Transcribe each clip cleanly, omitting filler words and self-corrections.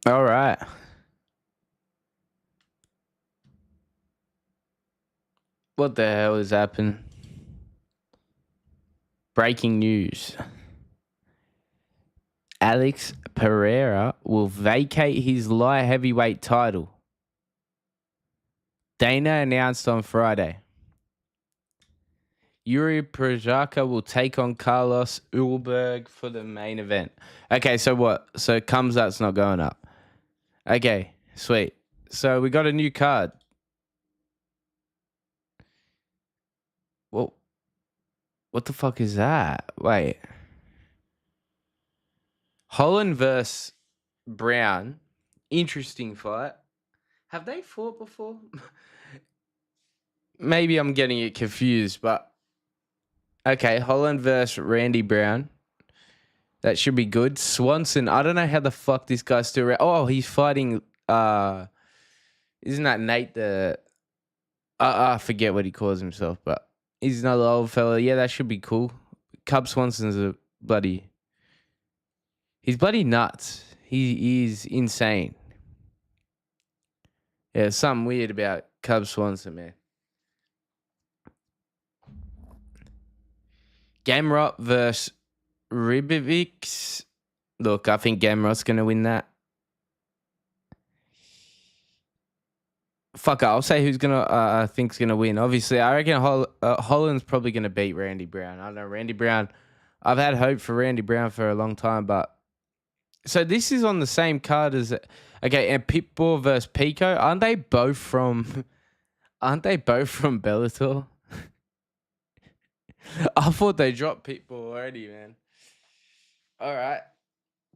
All right. What the hell has happened? Breaking news. Alex Pereira will vacate his light heavyweight title. Dana announced on Friday. Yuri Prochazka will take on Carlos Ulberg for the main event. Okay, so what? So Khamzat's not going up. Okay, sweet. So we got a new card. Well, what the fuck is that? Wait. Holland versus Brown. Interesting fight. Have they fought before? Maybe I'm getting it confused, but okay. Holland versus Randy Brown. That should be good. Swanson. I don't know how the fuck this guy's still around. Oh, he's fighting. Isn't that Nate the? I forget what he calls himself, but he's another old fella. Yeah, that should be cool. Cub Swanson's a bloody. He's bloody nuts. He's insane. Yeah, there's something weird about Cub Swanson, man. Gamrot versus Ribovics. Look, I think Gamrot's going to win that. Fuck it, I'll say who's going to, I think's going to win. Obviously, I reckon Holland's probably going to beat Randy Brown. I don't know, Randy Brown. I've had hope for Randy Brown for a long time, but. So this is on the same card as. Okay, and Pitbull versus Pico. Aren't they both from Bellator? I thought they dropped Pitbull already, man. All right.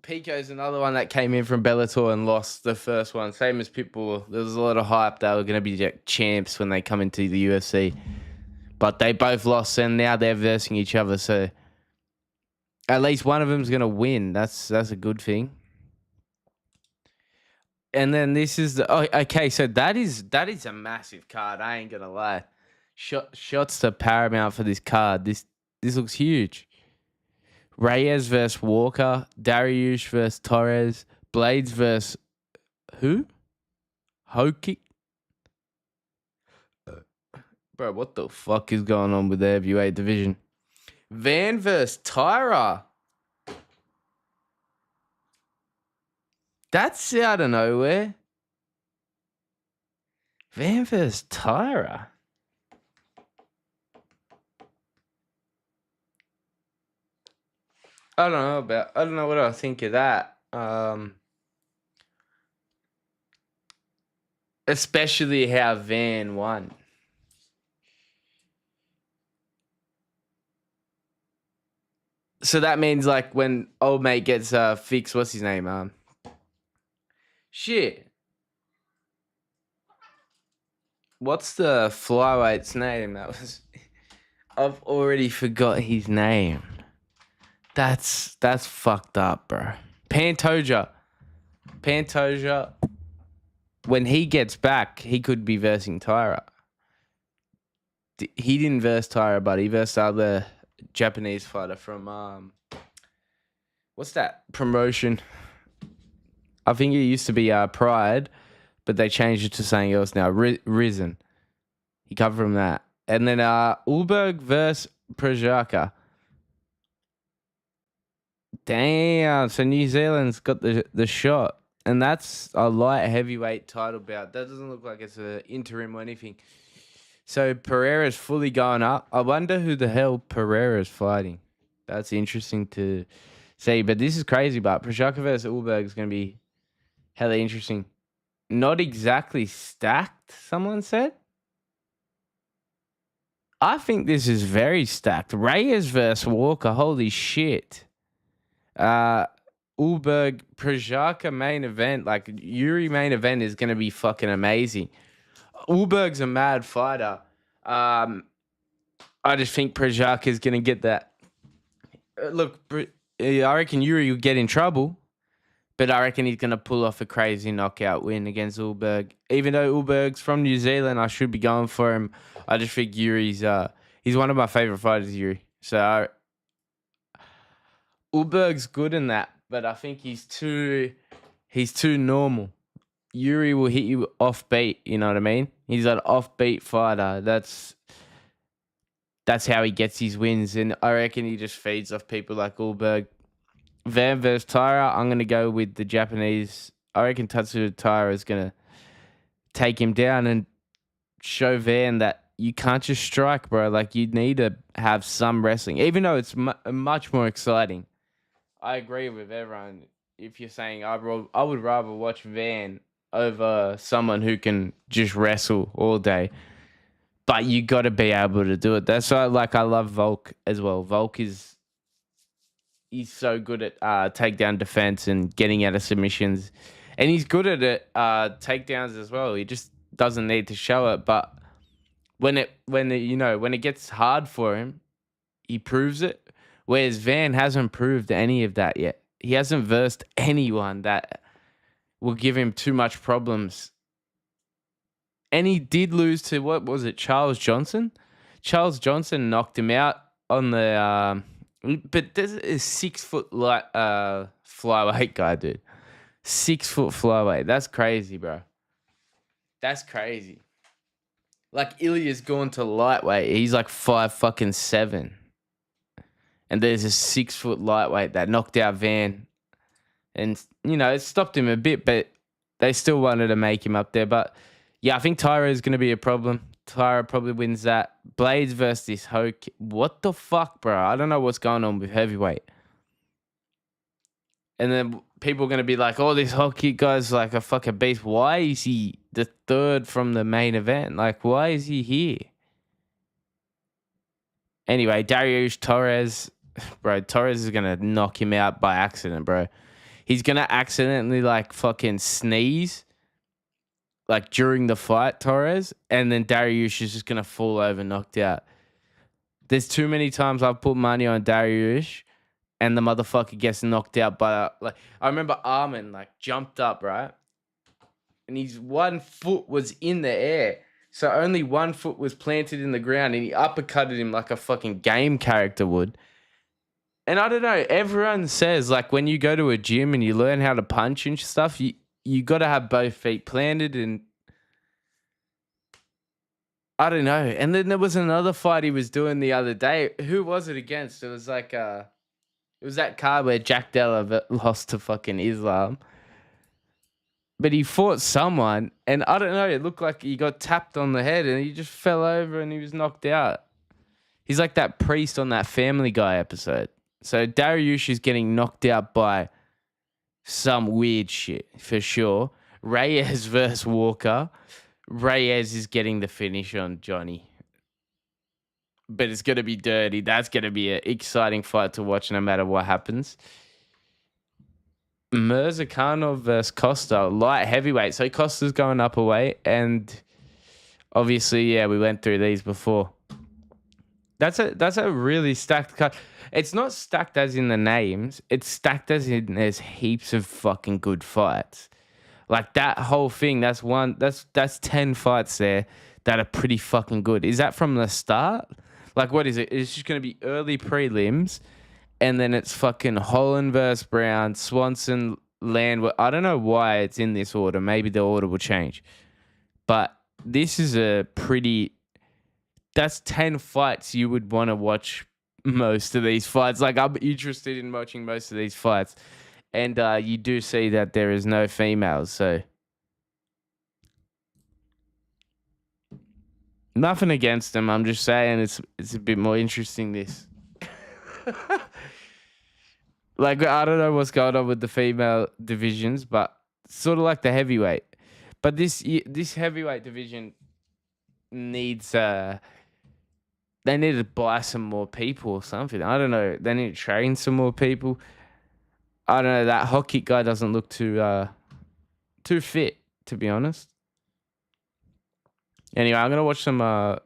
Pico's another one that came in from Bellator and lost the first one. Same as Pitbull. There was a lot of hype they were going to be champs when they come into the UFC. But they both lost and now they're versing each other. So at least one of them's going to win. That's a good thing. And then this is the okay. So that is a massive card. I ain't gonna lie. Shots to Paramount for this card. This looks huge. Reyes versus Walker. Dariush versus Torres. Blades versus who? Hokick. Bro, what the fuck is going on with the heavyweight division? Van versus Tyra. That's out of nowhere. Van versus Tyra. I don't know what I think of that. Especially how Van won. So that means like when old mate gets fixed, what's his name? Shit. What's the flyweight's name? That was I've already forgot his name. That's fucked up, bro. Pantoja. When he gets back, he could be versing Tyra. He didn't verse Tyra, but he versed other Japanese fighter from what's that promotion? I think it used to be Pride, but they changed it to something else now. Risen. He covered from that. And then Ulberg versus Prochazka. Damn. So New Zealand's got the shot. And that's a light heavyweight title bout. That doesn't look like it's an interim or anything. So Pereira's fully going up. I wonder who the hell Pereira's fighting. That's interesting to see. But this is crazy. But Prochazka versus Ulberg is going to be hella interesting. Not exactly stacked, someone said. I think this is very stacked. Reyes versus Walker. Holy shit. Ulberg, Prochazka main event, like Yuri main event is going to be fucking amazing. Ulberg's a mad fighter. I just think Prochazka is going to get that. Look, I reckon Yuri will get in trouble, but I reckon he's going to pull off a crazy knockout win against Ulberg. Even though Ulberg's from New Zealand, I should be going for him. I just think Yuri's he's one of my favorite fighters, Yuri. So Ulberg's good in that, but I think he's too He's too normal. Yuri will hit you off beat. You know what I mean? He's an offbeat fighter. That's how he gets his wins, and I reckon he just feeds off people like Ulberg. Van versus Taira, I'm gonna go with the Japanese. I reckon Tatsuya Taira is gonna take him down and show Van that you can't just strike, bro. Like, you need to have some wrestling, even though it's much more exciting. I agree with everyone. If you're saying I would rather watch Van over someone who can just wrestle all day, but you got to be able to do it. That's why, I love Volk as well. Volk he's so good at takedown defense and getting out of submissions, and he's good at it takedowns as well. He just doesn't need to show it, but when it gets hard for him, he proves it. Whereas Van hasn't proved any of that yet. He hasn't versed anyone that will give him too much problems. And he did lose to, what was it, Charles Johnson? Charles Johnson knocked him out on the but there's a 6 foot flyweight guy, dude. 6 foot flyweight. That's crazy, bro. That's crazy. Like, Ilya's gone to lightweight. He's like 5'7". And there's a 6 foot lightweight that knocked out Van. And, it stopped him a bit, but they still wanted to make him up there. But, yeah, I think Taira is going to be a problem. Taira probably wins that. Blades versus this Hoke. What the fuck, bro? I don't know what's going on with heavyweight. And then people are going to be like, oh, this Hoke guy's like a fucking beast. Why is he the third from the main event? Like, why is he here? Anyway, Dariush Torres. Bro, Torres is going to knock him out by accident, bro. He's going to accidentally, fucking sneeze, during the fight, Torres, and then Dariush is just going to fall over knocked out. There's too many times I've put money on Dariush, and the motherfucker gets knocked out by, I remember Armin, jumped up, right? And his 1 foot was in the air. So only 1 foot was planted in the ground, and he uppercutted him like a fucking game character would. And I don't know, everyone says, when you go to a gym and you learn how to punch and stuff, you got to have both feet planted, and I don't know. And then there was another fight he was doing the other day. Who was it against? It was it was that card where Jack Della lost to fucking Islam. But he fought someone, and I don't know, it looked like he got tapped on the head and he just fell over and he was knocked out. He's like that priest on that Family Guy episode. So Dariush is getting knocked out by some weird shit, for sure. Reyes versus Walker. Reyes is getting the finish on Johnny. But it's going to be dirty. That's going to be an exciting fight to watch no matter what happens. Mirzakhanov versus Costa, light heavyweight. So Costa's going up a weight, and obviously, yeah, we went through these before. That's a really stacked card. It's not stacked as in the names. It's stacked as in there's heaps of fucking good fights. That whole thing, that's 10 fights there that are pretty fucking good. Is that from the start? What is it? It's just going to be early prelims, and then it's fucking Holland versus Brown, Swanson, Landwehr. I don't know why it's in this order. Maybe the order will change. But this is that's 10 fights you would want to watch most of these fights. I'm interested in watching most of these fights. And you do see that there is no females, so nothing against them. I'm just saying it's a bit more interesting, this. I don't know what's going on with the female divisions, but sort of like the heavyweight. But this heavyweight division needs they need to buy some more people or something. I don't know. They need to train some more people. I don't know. That hockey guy doesn't look too fit, to be honest. Anyway, I'm gonna watch some videos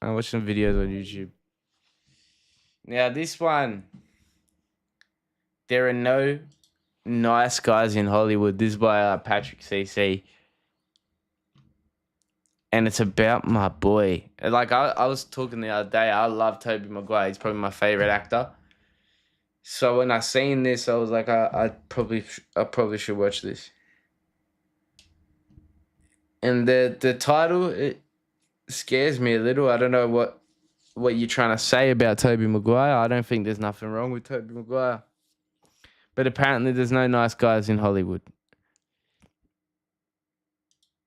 on YouTube. Now this one, there are no nice guys in Hollywood. This is by Patrick CC. And it's about my boy. I was talking the other day. I love Tobey Maguire. He's probably my favorite actor. So when I seen this, I was like, I probably should watch this. And the title, it scares me a little. I don't know what you're trying to say about Tobey Maguire. I don't think there's nothing wrong with Tobey Maguire, but apparently there's no nice guys in Hollywood.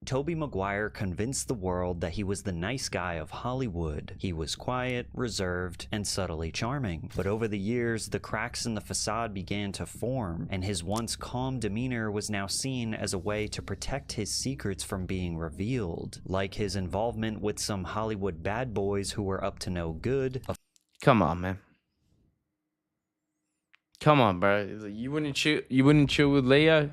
Tobey Maguire convinced the world that he was the nice guy of Hollywood. He was quiet, reserved, and subtly charming. But over the years, the cracks in the facade began to form, and his once calm demeanor was now seen as a way to protect his secrets from being revealed, like his involvement with some Hollywood bad boys who were up to no good. Come on, man. Come on, bro. You wouldn't chill with Leo?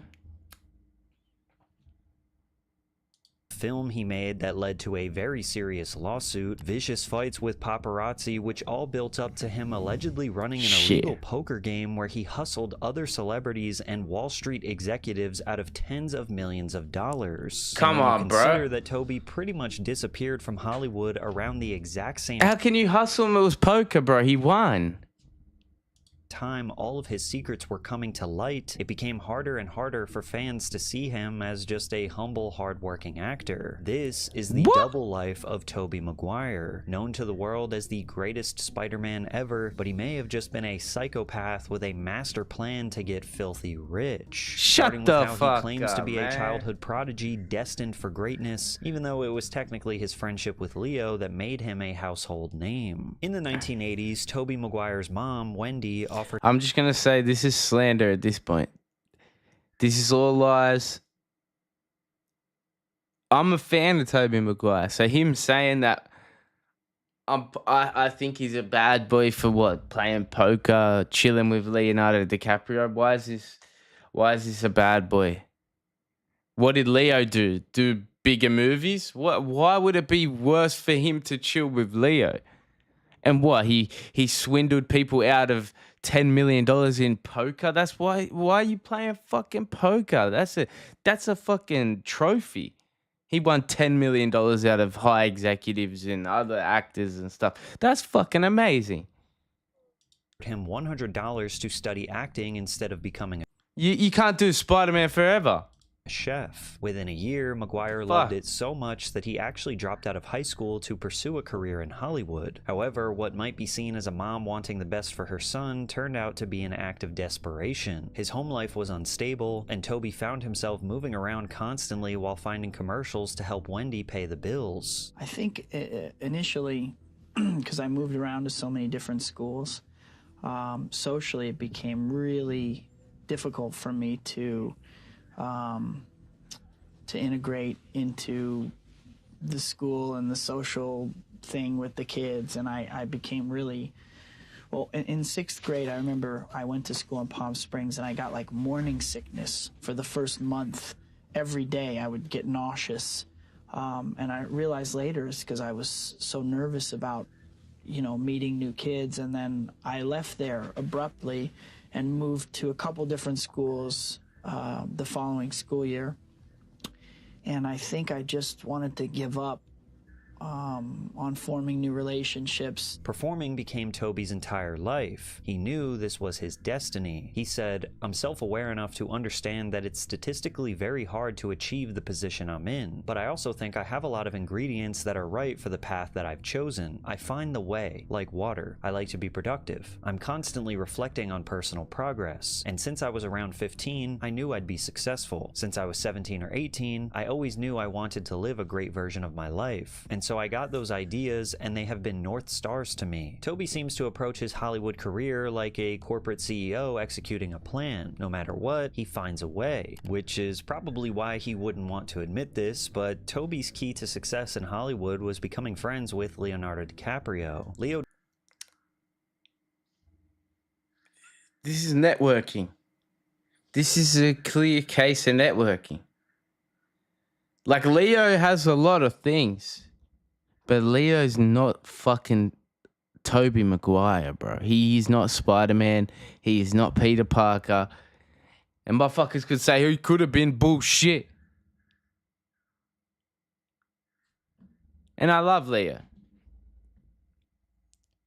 Film he made that led to a very serious lawsuit, vicious fights with paparazzi, which all built up to him allegedly running an illegal poker game where he hustled other celebrities and Wall Street executives out of tens of millions of dollars. Come on, bro. Consider that Tobey pretty much disappeared from Hollywood around the exact same How can you hustle him? It was poker, bro. He won. Time all of his secrets were coming to light, it became harder and harder for fans to see him as just a humble, hardworking actor. This is the double life of Tobey Maguire, known to the world as the greatest Spider-Man ever, but he may have just been a psychopath with a master plan to get filthy rich. Shut the fuck up, he claims to be man. a childhood prodigy destined for greatness, even though it was technically his friendship with Leo that made him a household name. In the 1980s, Tobey Maguire's mom, Wendy, offered... I'm just going to say this is slander at this point. This is all lies. I'm a fan of Tobey Maguire. So him saying that I think he's a bad boy for what? Playing poker, chilling with Leonardo DiCaprio. Why is this a bad boy? What did Leo do? Do bigger movies? Why would it be worse for him to chill with Leo? And what? He swindled people out of $10 million in poker. That's why are you playing fucking poker? That's a fucking trophy. He won $10 million out of high executives and other actors and stuff. That's fucking amazing. Him $100 to study acting instead of becoming a You can't do Spider-Man forever. chef. Within a year, Maguire loved it so much that he actually dropped out of high school to pursue a career in Hollywood. However, what might be seen as a mom wanting the best for her son turned out to be an act of desperation. His home life was unstable, and Tobey found himself moving around constantly while finding commercials to help Wendy pay the bills. I think initially, because I moved around to so many different schools, socially it became really difficult for me to integrate into the school and the social thing with the kids. And I became really, well, in 6th grade, I remember I went to school in Palm Springs and I got like morning sickness for the first month. Every day I would get nauseous. And I realized later it's because I was so nervous about, meeting new kids. And then I left there abruptly and moved to a couple different schools the following school year. And I think I just wanted to give up on forming new relationships. Performing became Tobey's entire life. He knew this was his destiny. He said, "I'm self-aware enough to understand that it's statistically very hard to achieve the position I'm in, but I also think I have a lot of ingredients that are right for the path that I've chosen. I find the way, like water. I like to be productive. I'm constantly reflecting on personal progress. And since I was around 15, I knew I'd be successful. Since I was 17 or 18, I always knew I wanted to live a great version of my life. And so I got those ideas, and they have been North Stars to me." Tobey seems to approach his Hollywood career like a corporate CEO executing a plan. No matter what, he finds a way, which is probably why he wouldn't want to admit this, but Tobey's key to success in Hollywood was becoming friends with Leonardo DiCaprio. This is networking. This is a clear case of networking. Like, Leo has a lot of things, but Leo's not fucking Tobey Maguire, bro. He's not Spider-Man. He's not Peter Parker. And motherfuckers could say he could have been bullshit. And I love Leo.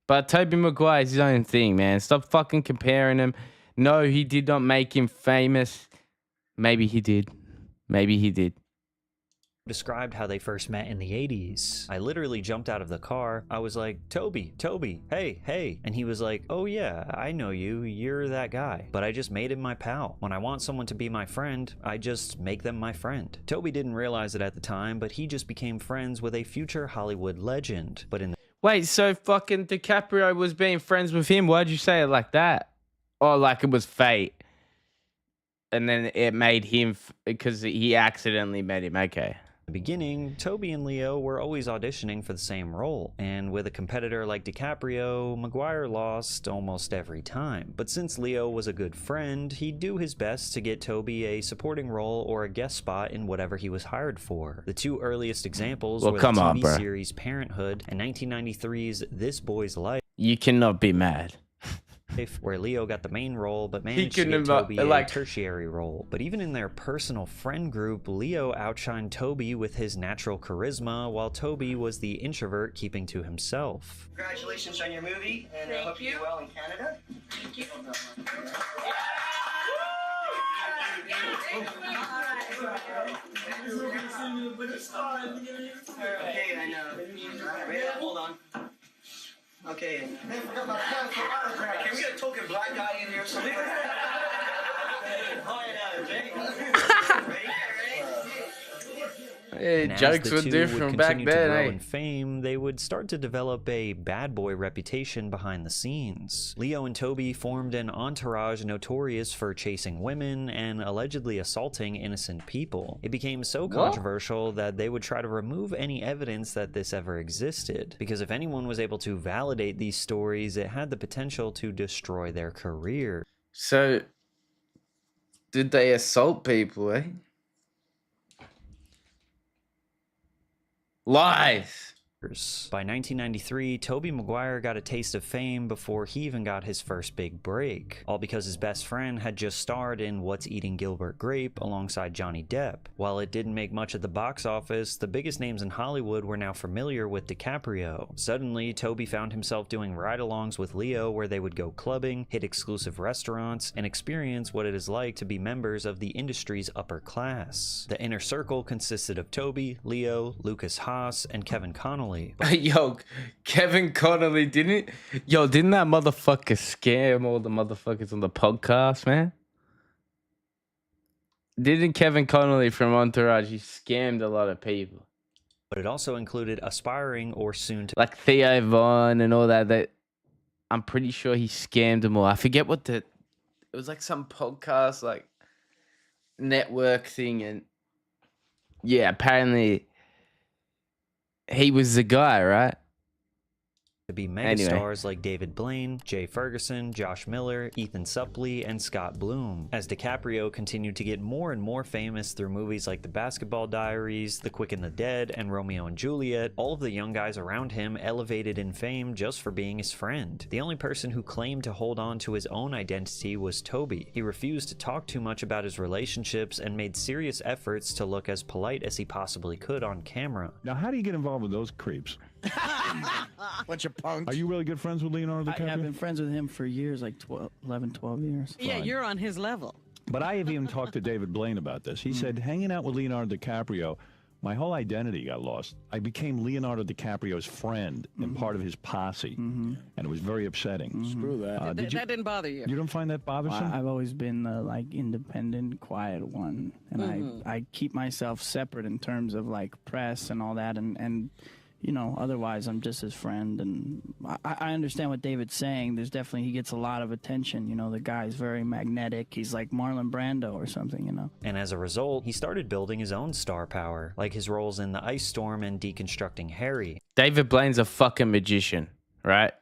But Tobey Maguire is his own thing, man. Stop fucking comparing him. No, he did not make him famous. Maybe he did. Maybe he did. Described how they first met in the 80s. I literally jumped out of the car. I was like, Toby, hey. And he was like, oh yeah, I know you. You're that guy. But I just made him my pal. When I want someone to be my friend, I just make them my friend. Toby didn't realize it at the time, but he just became friends with a future Hollywood legend. But in the Wait, so fucking DiCaprio was being friends with him? Why'd you say it like that? Or like it was fate? And then it made him, because he accidentally made him. Okay. beginning, Toby and Leo were always auditioning for the same role, and with a competitor like DiCaprio, Maguire lost almost every time. But since Leo was a good friend, he'd do his best to get Toby a supporting role or a guest spot in whatever he was hired for. The two earliest examples were the TV series Parenthood and 1993's This Boy's Life. You cannot be mad. Where Leo got the main role but managed to get Toby a tertiary role. But even in their personal friend group, Leo outshined Toby with his natural charisma, while Toby was the introvert keeping to himself. Congratulations on your movie, and I hope you do well in Canada. Thank you. Okay, I know. Wait, hold on. Okay. Can we get a token black guy in here or something? Hey, jokes were different back then. Grow in fame, they would start to develop a bad boy reputation behind the scenes. Leo and Toby formed an entourage notorious for chasing women and allegedly assaulting innocent people. It became so controversial that they would try to remove any evidence that this ever existed, because if anyone was able to validate these stories, it had the potential to destroy their career. So, did they assault people, eh? Lies. By 1993, Tobey Maguire got a taste of fame before he even got his first big break, all because his best friend had just starred in What's Eating Gilbert Grape alongside Johnny Depp. While it didn't make much at the box office, the biggest names in Hollywood were now familiar with DiCaprio. Suddenly, Tobey found himself doing ride-alongs with Leo where they would go clubbing, hit exclusive restaurants, and experience what it is like to be members of the industry's upper class. The inner circle consisted of Tobey, Leo, Lucas Haas, and Kevin Connolly. Yo, Kevin Connolly didn't that motherfucker scam all the motherfuckers on the podcast, man? Didn't Kevin Connolly from Entourage, he scammed a lot of people. But it also included aspiring or soon to, like Theo Von and all that I'm pretty sure he scammed them all. I forget it was like some podcast, like network thing, and yeah, apparently he was the guy, right? To be megastars like David Blaine, Jay Ferguson, Josh Miller, Ethan Suplee, and Scott Bloom. As DiCaprio continued to get more and more famous through movies like The Basketball Diaries, The Quick and the Dead, and Romeo and Juliet, all of the young guys around him elevated in fame just for being his friend. The only person who claimed to hold on to his own identity was Toby. He refused to talk too much about his relationships and made serious efforts to look as polite as he possibly could on camera. Now, how do you get involved with those creeps? Bunch of punks. Are you really good friends with Leonardo DiCaprio? I've been friends with him for years, like 12 years. Yeah, you're on his level. But I have even talked to David Blaine about this. He said, hanging out with Leonardo DiCaprio, my whole identity got lost. I became Leonardo DiCaprio's friend and part of his posse, and it was very upsetting. Screw that. That didn't bother you. You don't find that bothersome? I've always been the like independent, quiet one, and I keep myself separate in terms of like press and all that, and you know, otherwise I'm just his friend, and I understand what David's saying. There's definitely, he gets a lot of attention. You know, the guy's very magnetic. He's like Marlon Brando or something, you know. And as a result, he started building his own star power, like his roles in The Ice Storm and Deconstructing Harry. David Blaine's a fucking magician, right?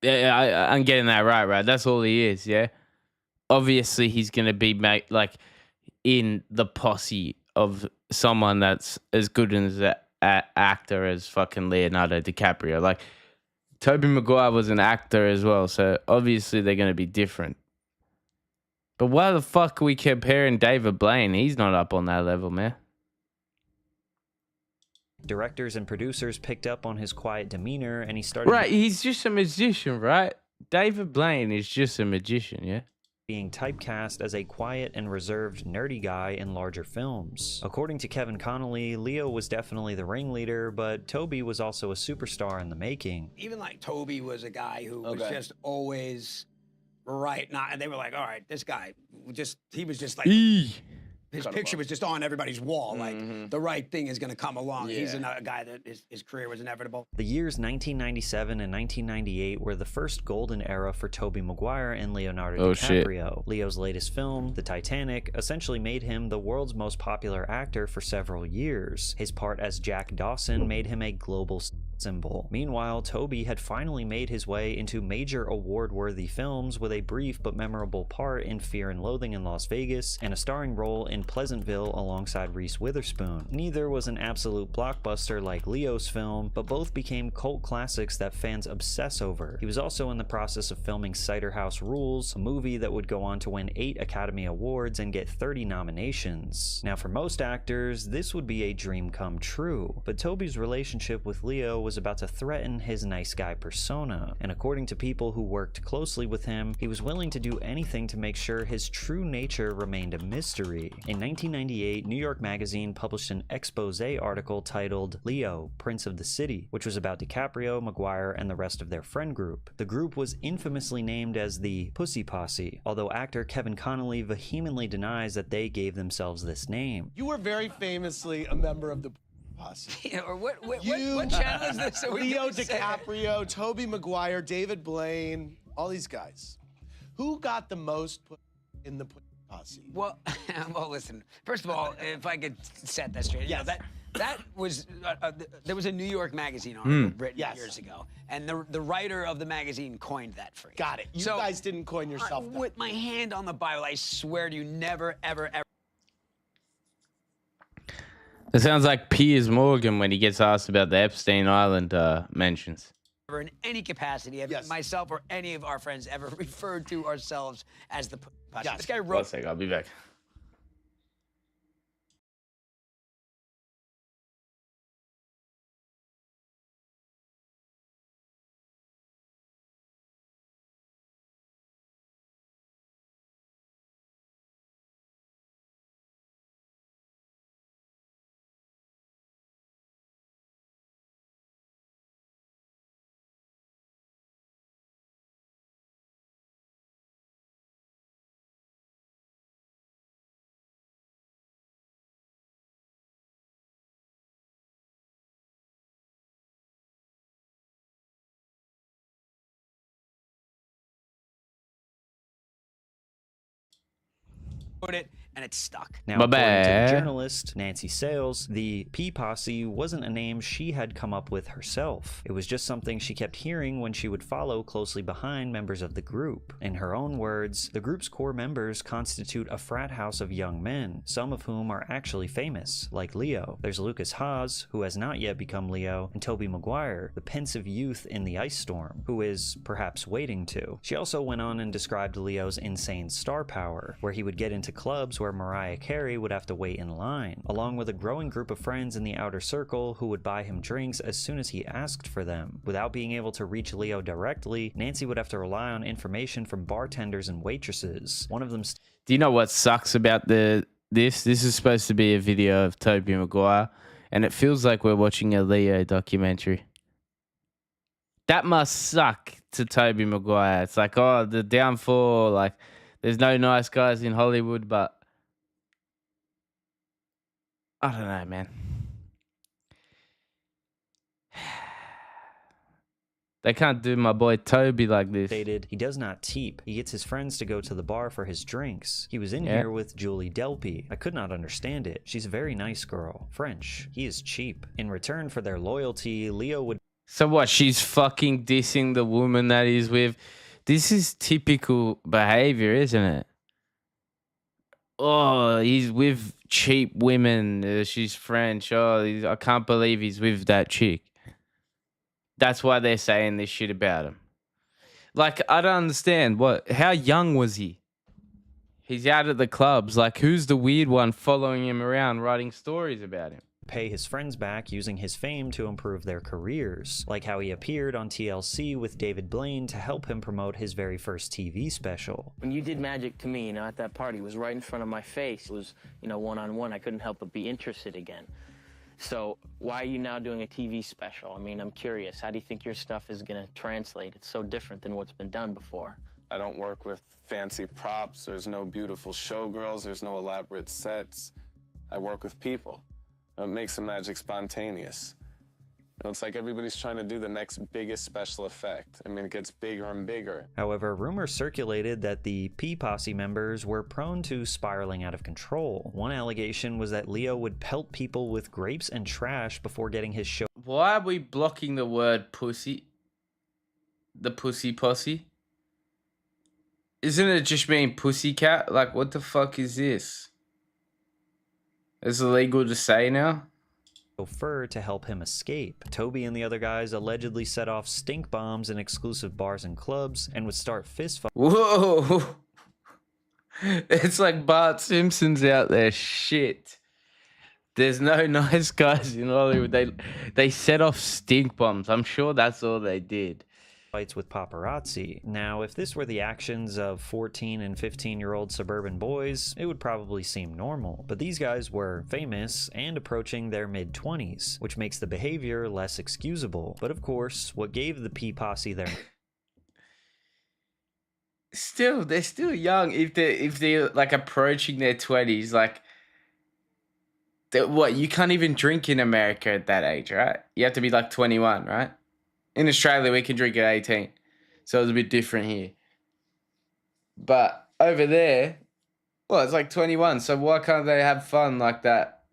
Yeah, I'm getting that right? That's all he is, yeah? Obviously, he's going to be like in the posse of someone that's as good as that actor as fucking Leonardo DiCaprio. Like, Tobey Maguire was an actor as well, so obviously they're going to be different. But why the fuck are we comparing David Blaine? He's not up on that level, man. Directors and producers picked up on his quiet demeanor, and he started Right, he's just a magician, right? David Blaine is just a magician, yeah? being typecast as a quiet and reserved nerdy guy in larger films. According to Kevin Connolly, Leo was definitely the ringleader, but Toby was also a superstar in the making. Even like Toby was a guy who was just always right. Not, and they were like, all right, this guy, he was just like, his picture was just on everybody's wall. Like, the right thing is going to come along. He's a guy that his career was inevitable. The years 1997 and 1998 were the first golden era for Tobey Maguire and Leonardo DiCaprio. Leo's latest film, The Titanic, essentially made him the world's most popular actor for several years. His part as Jack Dawson made him a global symbol. Meanwhile, Toby had finally made his way into major award-worthy films with a brief but memorable part in Fear and Loathing in Las Vegas and a starring role in Pleasantville alongside Reese Witherspoon. Neither was an absolute blockbuster like Leo's film, but both became cult classics that fans obsess over. He was also in the process of filming Cider House Rules, a movie that would go on to win 8 Academy Awards and get 30 nominations. Now, for most actors, this would be a dream come true, but Toby's relationship with Leo was about to threaten his nice guy persona, and according to people who worked closely with him, he was willing to do anything to make sure his true nature remained a mystery. In 1998, New York Magazine published an expose article titled Leo, Prince of the City, which was about DiCaprio, Maguire, and the rest of their friend group. The group was infamously named as the Pussy Posse, although actor Kevin Connolly vehemently denies that they gave themselves this name. You were very famously a member of the Posse. Or what channel is this? Leo DiCaprio, Tobey Maguire, David Blaine, all these guys. Who got the most in the Posse? Well, listen. First of all, if I could set that straight, you know, that was there was a New York Magazine article written years ago, and the writer of the magazine coined that phrase. Got it. You guys didn't coin yourself that. With my hand on the Bible, I swear to you, never, ever, ever. It sounds like Piers Morgan when he gets asked about the Epstein Island mentions. In any capacity, have myself or any of our friends ever referred to ourselves as the Posse. This guy wrote. One sec, I'll be back. It and it stuck. Now, according to the journalist Nancy Sales, the P Posse wasn't a name she had come up with herself. It was just something she kept hearing when she would follow closely behind members of the group. In her own words, the group's core members constitute a frat house of young men, some of whom are actually famous, like Leo. There's Lucas Haas, who has not yet become Leo, and Tobey Maguire, the pensive youth in The Ice Storm, who is perhaps waiting to. She also went on and described Leo's insane star power, where he would get into clubs where Mariah Carey would have to wait in line, along with a growing group of friends in the outer circle who would buy him drinks as soon as he asked for them. Without being able to reach Leo directly, Nancy would have to rely on information from bartenders and waitresses. One of them... Do you know what sucks about this? This is supposed to be a video of Tobey Maguire, and it feels like we're watching a Leo documentary. That must suck to Tobey Maguire. It's like, oh, the downfall, like... There's no nice guys in Hollywood, but I don't know, man. They can't do my boy Toby like this. He does not teep. He gets his friends to go to the bar for his drinks. He was in here with Julie Delpy. I could not understand it. She's a very nice girl. French. He is cheap. In return for their loyalty, Leo would... So what? She's fucking dissing the woman that he's with. This is typical behavior, isn't it? Oh, he's with cheap women. She's French. Oh, I can't believe he's with that chick. That's why they're saying this shit about him. Like, I don't understand. How young was he? He's out at the clubs. Like, who's the weird one following him around, writing stories about him? pay his friends back using his fame to improve their careers, like how he appeared on TLC with David Blaine to help him promote his very first TV special. When you did magic to me, at that party, it was right in front of my face. It was, one-on-one. I couldn't help but be interested again. So why are you now doing a TV special? I mean, I'm curious. How do you think your stuff is going to translate? It's so different than what's been done before. I don't work with fancy props. There's no beautiful showgirls. There's no elaborate sets. I work with people. It makes the magic spontaneous. It's like everybody's trying to do the next biggest special effect. I mean, it gets bigger and bigger. However, rumors circulated that the P Posse members were prone to spiraling out of control. One allegation was that Leo would pelt people with grapes and trash before getting his show. Why are we blocking the word pussy? The pussy posse? Isn't it just mean pussycat? Like, what the fuck is this? Is it illegal to say now? Chauffeur to help him escape. Toby and the other guys allegedly set off stink bombs in exclusive bars and clubs and would start fistfights. Whoa! It's like Bart Simpson's out there. Shit. There's no nice guys in Hollywood. They set off stink bombs. I'm sure that's all they did. Fights with paparazzi. Now, if this were the actions of 14 and 15-year-old suburban boys, it would probably seem normal. But these guys were famous and approaching their mid-20s, which makes the behavior less excusable. But of course, what gave the P Posse their... Still, they're still young. If they're like approaching their 20s, like... What, you can't even drink in America at that age, right? You have to be like 21, right? In Australia, we can drink at 18. So it's a bit different here. But over there, well, it's like 21. So why can't they have fun like that?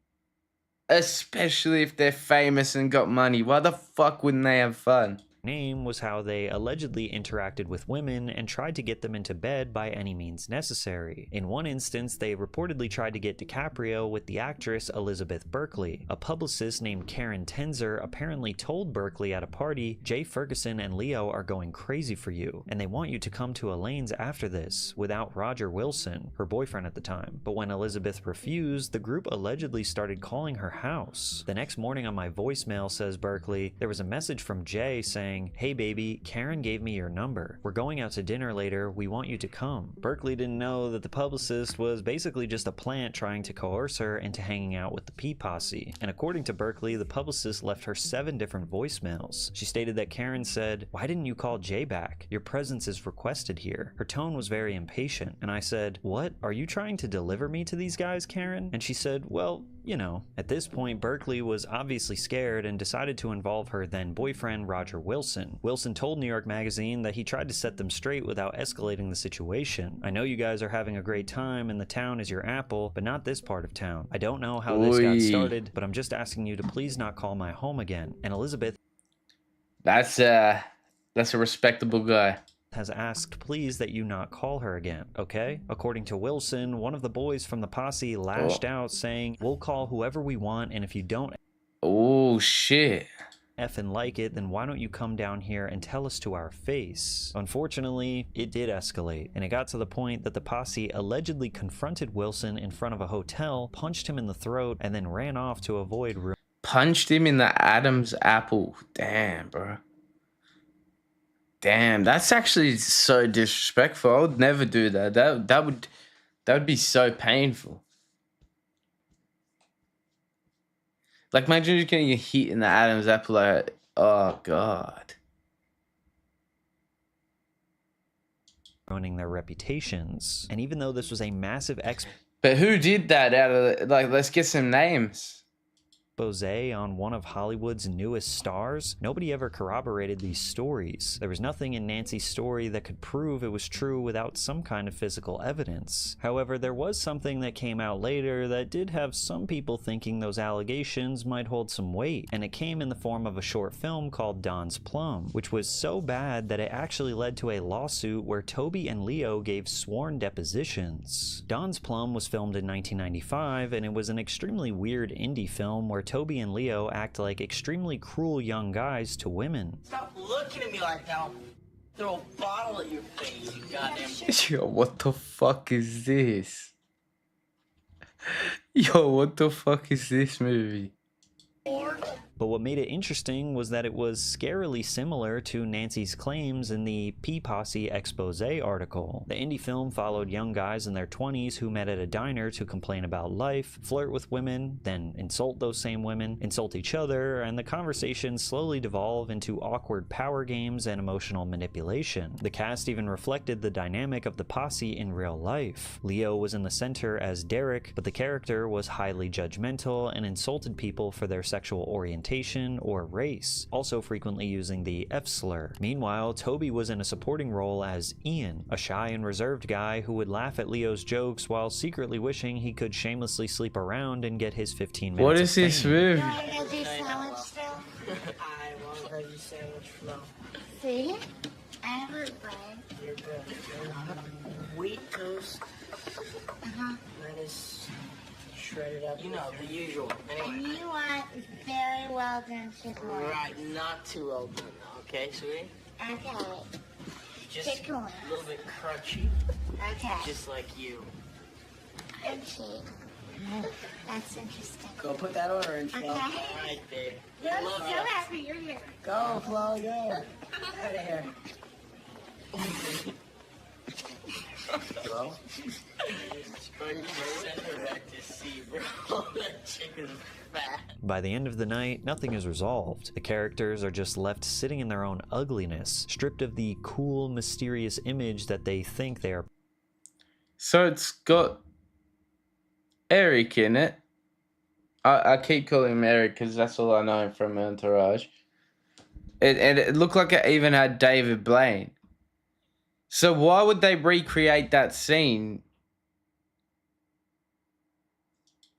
Especially if they're famous and got money. Why the fuck wouldn't they have fun? Name was how they allegedly interacted with women and tried to get them into bed by any means necessary. In one instance, they reportedly tried to get DiCaprio with the actress Elizabeth Berkley. A publicist named Karen Tenzer apparently told Berkley at a party, "Jay Ferguson and Leo are going crazy for you, and they want you to come to Elaine's after this, without Roger Wilson," her boyfriend at the time. But when Elizabeth refused, the group allegedly started calling her house. The next morning on my voicemail, says Berkley, there was a message from Jay saying, "Hey baby, Karen gave me your number. We're going out to dinner later. We want you to come." Berkley didn't know that the publicist was basically just a plant trying to coerce her into hanging out with the P Posse. And according to Berkley, the publicist left her 7 different voicemails. She stated that Karen said, "Why didn't you call Jay back? Your presence is requested here." Her tone was very impatient, and I said, "What? Are you trying to deliver me to these guys, Karen?" And she said, "Well, you know." At this point, Berkley was obviously scared and decided to involve her then boyfriend, Roger Wilson. Wilson told New York Magazine that he tried to set them straight without escalating the situation. "I know you guys are having a great time and the town is your apple, but not this part of town. I don't know how this got started, but I'm just asking you to please not call my home again." And Elizabeth... That's a respectable guy. ...has asked please that you not call her again, okay? According to Wilson, one of the boys from the posse lashed out saying, "We'll call whoever we want, and if you don't oh shit effing like it, then why don't you come down here and tell us to our face?" Unfortunately, it did escalate, and it got to the point that the posse allegedly confronted Wilson in front of a hotel, punched him in the throat, and then ran off to avoid punched him in the Adam's apple. Damn, bro. Damn, that's actually so disrespectful. I would never do that. That would be so painful. Like, imagine just getting a hit in the Adam's apple. Like, oh god. ruining their reputations. And even though this was a massive But who did that out of, like, let's get some names. expose on one of Hollywood's newest stars, nobody ever corroborated these stories. There was nothing in Nancy's story that could prove it was true without some kind of physical evidence. However, there was something that came out later that did have some people thinking those allegations might hold some weight, and it came in the form of a short film called Don's Plum, which was so bad that it actually led to a lawsuit where Toby and Leo gave sworn depositions. Don's Plum was filmed in 1995, and it was an extremely weird indie film where Toby and Leo act like extremely cruel young guys to women. Stop looking at me like that. I'll throw a bottle at your face, you goddamn shit. Yo, what the fuck is this? Yo, what the fuck is this movie? But what made it interesting was that it was scarily similar to Nancy's claims in the P-Posse expose article. The indie film followed young guys in their 20s who met at a diner to complain about life, flirt with women, then insult those same women, insult each other, and the conversation slowly devolve into awkward power games and emotional manipulation. The cast even reflected the dynamic of the posse in real life. Leo was in the center as Derek, but the character was highly judgmental and insulted people for their sexual orientation or race, also frequently using the F slur. Meanwhile, Toby was in a supporting role as Ian, a shy and reserved guy who would laugh at Leo's jokes while secretly wishing he could shamelessly sleep around and get his 15 minutes. What is this move? I want a veggie sandwich flow. See? I have a bread. You're good. Wheat toast. Lettuce. Shredded up. You know, the usual. Anyway. And you want very well done chicken wings. Right, not too well done. Okay, sweetie? Okay. Just chicken wings. A little bit crunchy. Okay. Just like you. Crunchy. That's interesting. Go put that order in, Flo. Okay. All right, babe. You're Love so you. happy you're here. Go, Flo, go. Out of here. Bro? Send her back to sea, bro. That chicken's fat. By the end of the night, nothing is resolved. The characters are just left sitting in their own ugliness, stripped of the cool, mysterious image that they think they are. So it's got Eric in it. I keep calling him Eric because that's all I know from Entourage. And it looked like it even had David Blaine. So why would they recreate that scene?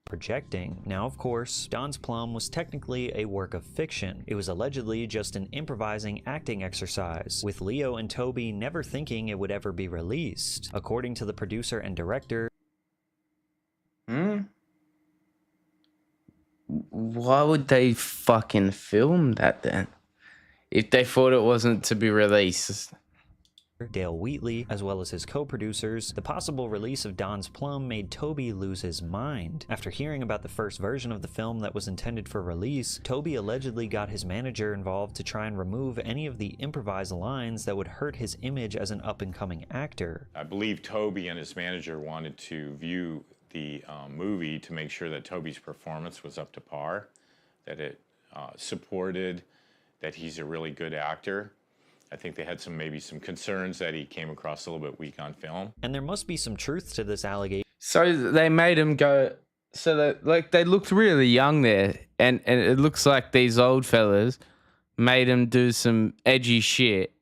Projecting. Now, of course, Don's Plum was technically a work of fiction. It was allegedly just an improvising acting exercise, with Leo and Toby never thinking it would ever be released. According to the producer and director, Why would they fucking film that then? If they thought it wasn't to be released. Dale Wheatley, as well as his co-producers, the possible release of Don's Plum made Toby lose his mind. After hearing about the first version of the film that was intended for release, Toby allegedly got his manager involved to try and remove any of the improvised lines that would hurt his image as an up-and-coming actor. I believe Toby and his manager wanted to view the movie to make sure that Toby's performance was up to par, that it supported that he's a really good actor. I think they had maybe some concerns that he came across a little bit weak on film. And there must be some truth to this allegation. So they made him go. So that they looked really young there, and it looks like these old fellas made him do some edgy shit.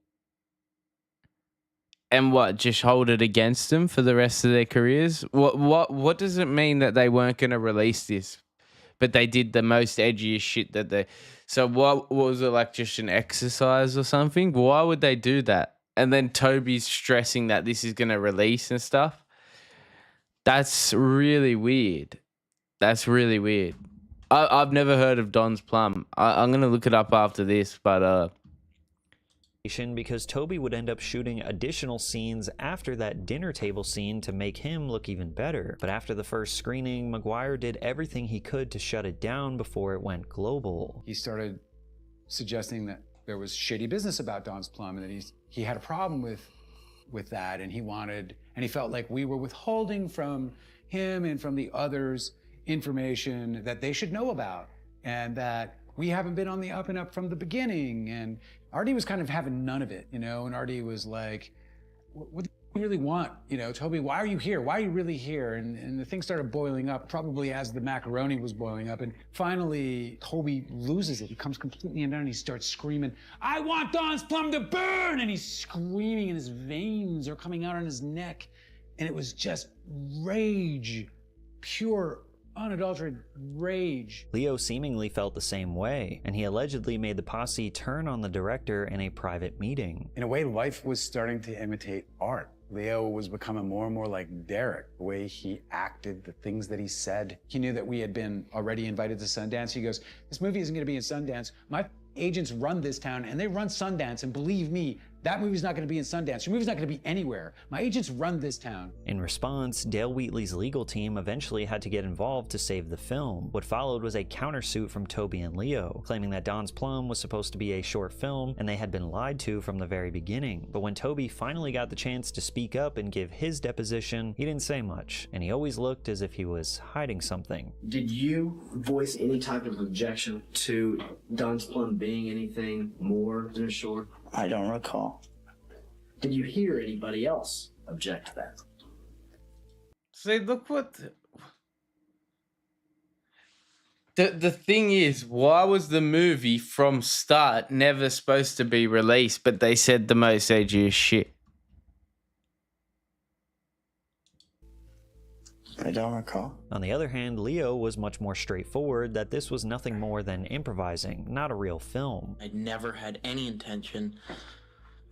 And what? Just hold it against them for the rest of their careers? What does it mean that they weren't going to release this, but they did the most edgiest shit that they? So what was it, like just an exercise or something? Why would they do that? And then Toby's stressing that this is going to release and stuff. That's really weird. That's really weird. I've never heard of Don's Plum. I'm going to look it up after this, but because Toby would end up shooting additional scenes after that dinner table scene to make him look even better. But after the first screening, Maguire did everything he could to shut it down before it went global. He started suggesting that there was shady business about Don's Plum and that he had a problem with that, and he felt like we were withholding from him and from the others information that they should know about, and that we haven't been on the up and up from the beginning. And Artie was kind of having none of it, and Artie was like, what do you really want? Toby, why are you here? Why are you really here? And the thing started boiling up, probably as the macaroni was boiling up. And finally, Toby loses it. He comes completely undone and he starts screaming, I want Don's Plum to burn! And he's screaming and his veins are coming out on his neck. And it was just rage, pure, unadulterated rage. Leo seemingly felt the same way, and he allegedly made the posse turn on the director in a private meeting. In a way, life was starting to imitate art. Leo was becoming more and more like Derek, the way he acted, the things that he said. He knew that we had been already invited to Sundance. He goes, this movie isn't gonna be in Sundance. My agents run this town and they run Sundance, and believe me, That movie's not going to be in Sundance. Your movie's not going to be anywhere. My agents run this town. In response, Dale Wheatley's legal team eventually had to get involved to save the film. What followed was a countersuit from Toby and Leo, claiming that Don's Plum was supposed to be a short film and they had been lied to from the very beginning. But when Toby finally got the chance to speak up and give his deposition, he didn't say much, and he always looked as if he was hiding something. Did you voice any type of objection to Don's Plum being anything more than a short? I don't recall. Did you hear anybody else object to that? See, look what the thing is. Why was the movie from start never supposed to be released? But they said the most edgiest shit. I don't recall. On the other hand, Leo was much more straightforward that this was nothing more than improvising, not a real film. I never had any intention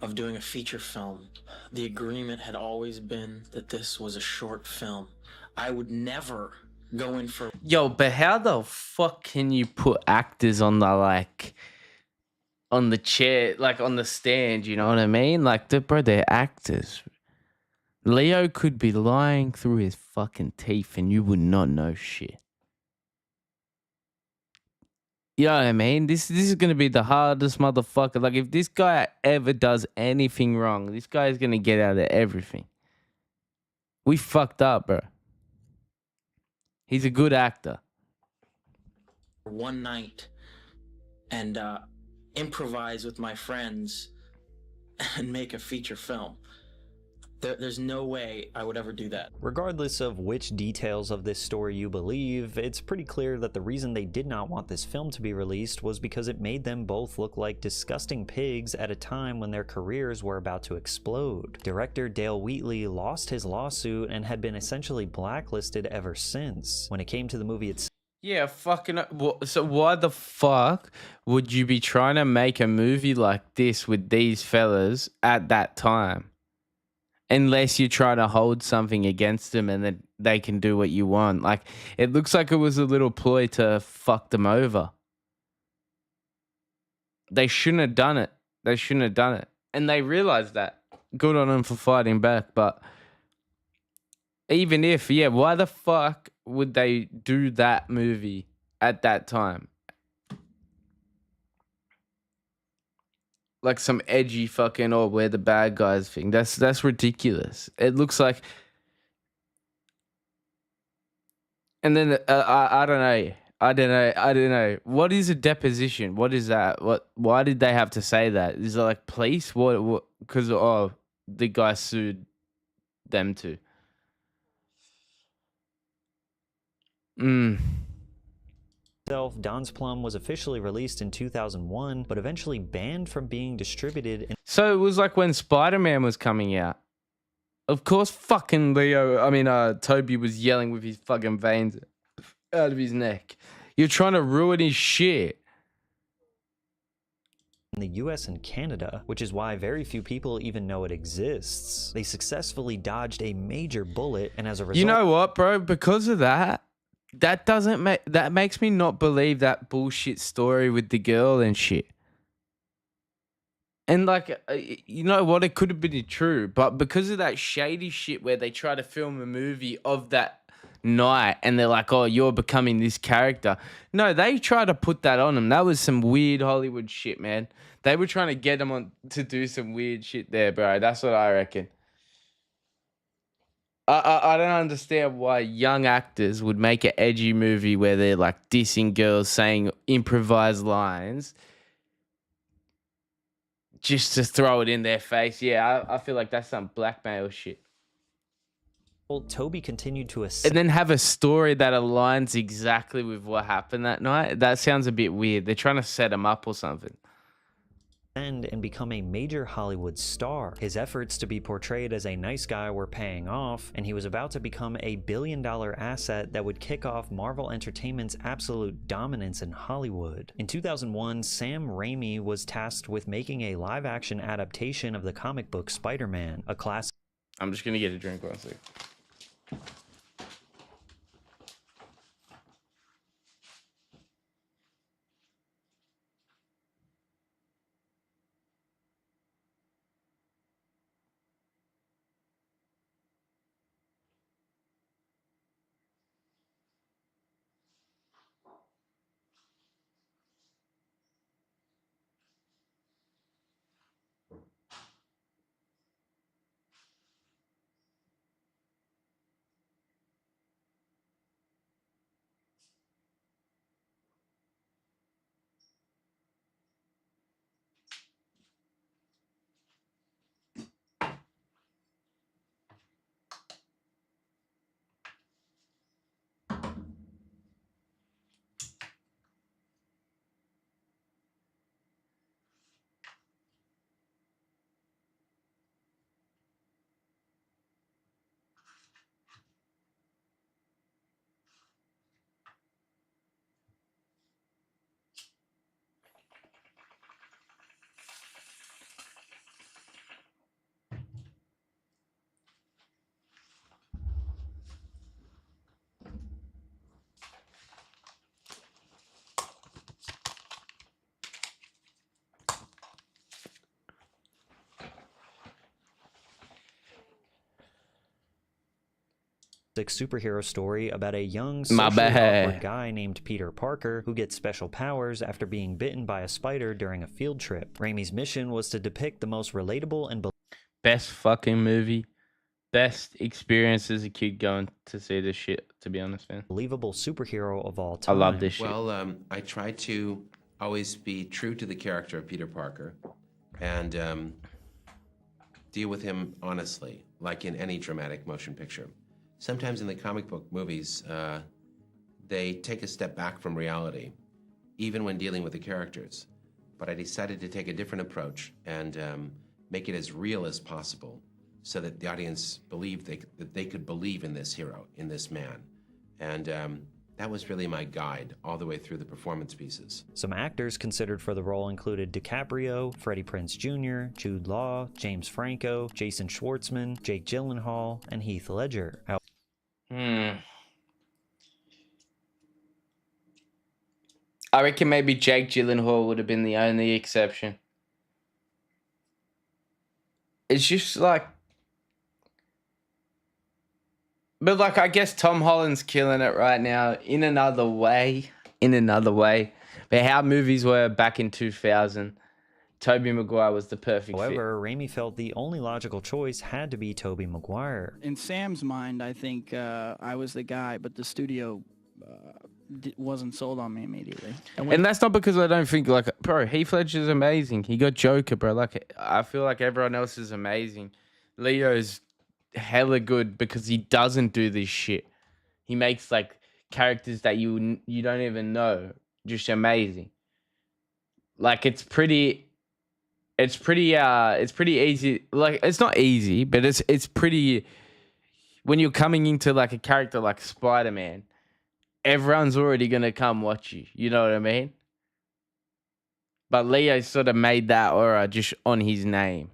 of doing a feature film. The agreement had always been that this was a short film. I would never go in for... Yo, but how the fuck can you put actors on the, on the chair, on the stand, you know what I mean? Bro, they're actors. Leo could be lying through his fucking teeth and you would not know shit. You know what I mean? This is going to be the hardest motherfucker. If this guy ever does anything wrong, this guy is going to get out of everything. We fucked up, bro. He's a good actor. one night and improvise with my friends and make a feature film. There's no way I would ever do that. Regardless of which details of this story you believe, it's pretty clear that the reason they did not want this film to be released was because it made them both look like disgusting pigs at a time when their careers were about to explode. Director Dale Wheatley lost his lawsuit and had been essentially blacklisted ever since. When it came to the movie itself, Yeah, fucking. So why the fuck would you be trying to make a movie like this with these fellas at that time? Unless you try to hold something against them and then they can do what you want. It looks like it was a little ploy to fuck them over. They shouldn't have done it. They shouldn't have done it. And they realized that. Good on them for fighting back. But even if, why the fuck would they do that movie at that time? Some edgy fucking, we're the bad guys thing. That's ridiculous. It looks like... And then, I don't know. What is a deposition? What is that? Why did they have to say that? Is it police? What? Because, the guy sued them too. Don's Plum was officially released in 2001, but eventually banned from being distributed. So it was like when Spider-Man was coming out. Of course, fucking Toby was yelling with his fucking veins out of his neck. You're trying to ruin his shit. In the US and Canada, which is why very few people even know it exists. They successfully dodged a major bullet, and as a result... You know what, bro? Because of that, that makes me not believe that bullshit story with the girl and shit. And you know what? It could have been true, but because of that shady shit where they try to film a movie of that night and they're like, oh, you're becoming this character. No, they try to put that on him. That was some weird Hollywood shit, man. They were trying to get him on to do some weird shit there, bro. That's what I reckon. I don't understand why young actors would make an edgy movie where they're dissing girls, saying improvised lines just to throw it in their face. Yeah, I feel like that's some blackmail shit. Toby continued to and then have a story that aligns exactly with what happened that night. That sounds a bit weird. They're trying to set him up or something. And become a major Hollywood star. His efforts to be portrayed as a nice guy were paying off, and he was about to become a billion-dollar asset that would kick off Marvel Entertainment's absolute dominance in Hollywood. In 2001, Sam Raimi was tasked with making a live-action adaptation of the comic book Spider-Man, a classic. I'm just gonna get a drink one second. superhero story about a young, My socially bad. awkward guy named Peter Parker who gets special powers after being bitten by a spider during a field trip. Raimi's mission was to depict the most relatable and Best fucking movie. Best experience as a kid going to see this shit, to be honest, man. believable superhero of all I time. love this shit. Well, I try to always be true to the character of Peter Parker and deal with him honestly, like in any dramatic motion picture. Sometimes in the comic book movies, they take a step back from reality, even when dealing with the characters. But I decided to take a different approach and make it as real as possible so that the audience believed that they could believe in this hero, in this man. And that was really my guide all the way through the performance pieces. Some actors considered for the role included DiCaprio, Freddie Prinze Jr., Jude Law, James Franco, Jason Schwartzman, Jake Gyllenhaal, and Heath Ledger. I reckon maybe Jake Gyllenhaal would have been the only exception. It's just like... But like, I guess Tom Holland's killing it right now in another way. But how movies were back in 2000, Tobey Maguire was the perfect However, Raimi felt the only logical choice had to be Tobey Maguire. In Sam's mind, I think I was the guy, but the studio wasn't sold on me immediately. And that's not because I don't think, like, bro, Heath Ledger's amazing. He got Joker, bro. Like, I feel like everyone else is amazing. Leo's hella good because he doesn't do this shit. He makes, like, characters that you don't even know just amazing. Like, it's pretty easy. Like, it's not easy, but it's pretty, when you're coming into like a character like Spider-Man, everyone's already gonna come watch you. You know what I mean? But Leo sort of made that aura just on his name,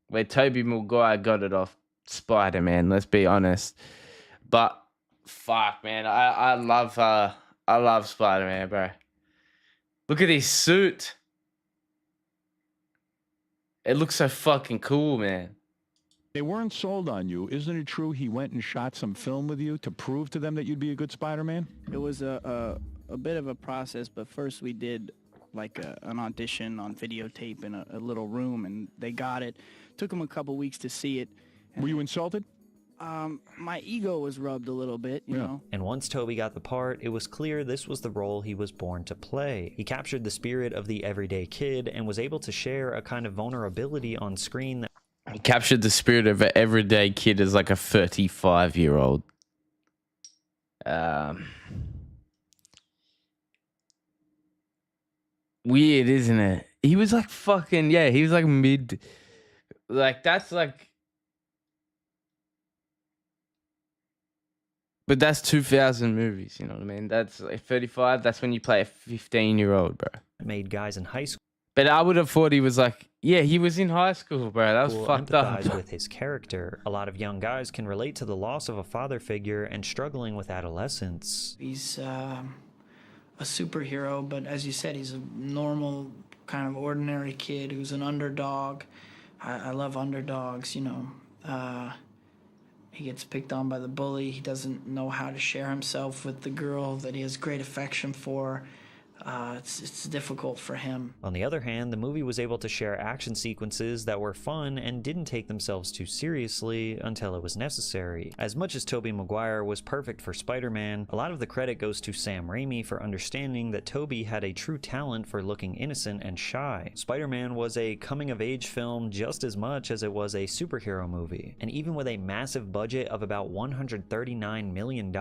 where Tobey Maguire got it off Spider-Man. Let's be honest. But fuck, man, I love Spider-Man, bro. Look at his suit. It looks so fucking cool, man. They weren't sold on you. Isn't it true he went and shot some film with you to prove to them that you'd be a good Spider-Man? It was a bit of a process, but first we did like an audition on videotape in a little room, and they got it. Took them a couple weeks to see it. Were you insulted? My ego was rubbed a little bit, you know. And once Tobey got the part, it was clear this was the role he was born to play. He captured the spirit of the everyday kid and was able to share a kind of vulnerability on screen that He captured the spirit of an everyday kid as like a 35-year-old. Weird, isn't it? He was like fucking, yeah, he was like mid, like that's like, but that's 2000 movies, you know what I mean? That's like 35, that's when you play a 15-year-old, bro. made guys in high school But I would have thought he was like, yeah, he was in high school, bro. That was fucked up. empathize with his character. A lot of young guys can relate to the loss of a father figure and struggling with adolescence. He's a superhero, but as you said, he's a normal, kind of ordinary kid who's an underdog. I love underdogs, you know. He gets picked on by the bully. He doesn't know how to share himself with the girl that he has great affection for. It's difficult for him. On the other hand, the movie was able to share action sequences that were fun and didn't take themselves too seriously until it was necessary. As much as Tobey Maguire was perfect for Spider-Man, a lot of the credit goes to Sam Raimi for understanding that Tobey had a true talent for looking innocent and shy. Spider-Man was a coming-of-age film just as much as it was a superhero movie, and even with a massive budget of about $139 million,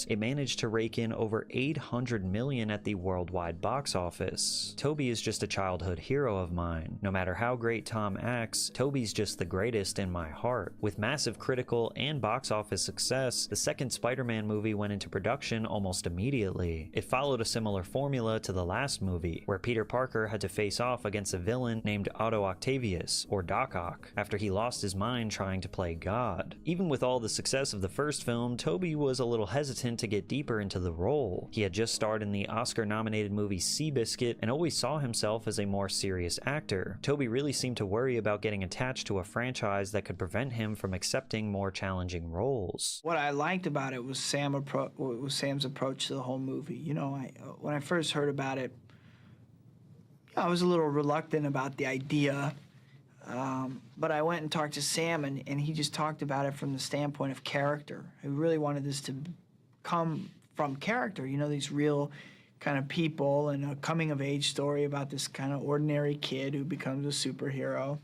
it managed to rake in over $800 million at the worldwide box office. Tobey is just a childhood hero of mine. No matter how great Tom acts, Tobey's just the greatest in my heart. With massive critical and box office success, the second Spider-Man movie went into production almost immediately. It followed a similar formula to the last movie, where Peter Parker had to face off against a villain named Otto Octavius, or Doc Ock, after he lost his mind trying to play God. Even with all the success of the first film, Tobey was a little hesitant to get deeper into the role. He had just starred in the Oscar-nominated animated movie Seabiscuit and always saw himself as a more serious actor. Tobey really seemed to worry about getting attached to a franchise that could prevent him from accepting more challenging roles. What I liked about it was Sam's approach to the whole movie. You know, when I first heard about it, I was a little reluctant about the idea, but I went and talked to Sam, and he just talked about it from the standpoint of character. He really wanted this to come from character, you know, these real kind of people, and a coming-of-age story about this kind of ordinary kid who becomes a superhero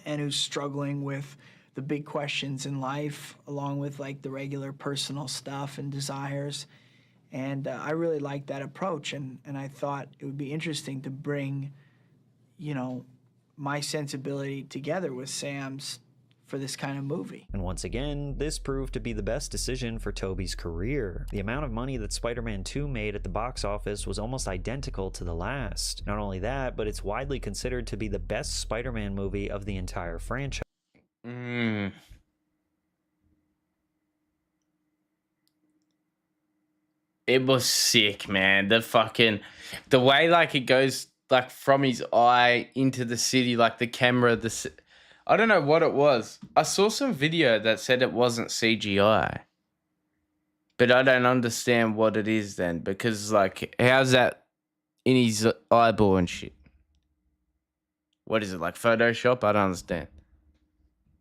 and who's struggling with the big questions in life, along with, like, the regular personal stuff and desires. And I really liked that approach, and I thought it would be interesting to bring, you know, my sensibility together with Sam's for this kind of movie. And once again, this proved to be the best decision for Tobey's career. The amount of money that Spider-Man 2 made at the box office was almost identical to the last. Not only that, but it's widely considered to be the best Spider-Man movie of the entire franchise. It was sick, man. The way, like, it goes, like, from his eye into the city, like the camera, I don't know what it was. I saw some video that said it wasn't CGI. But I don't understand what it is then, because, like, how's that in his eyeball and shit? What is it, like Photoshop? I don't understand.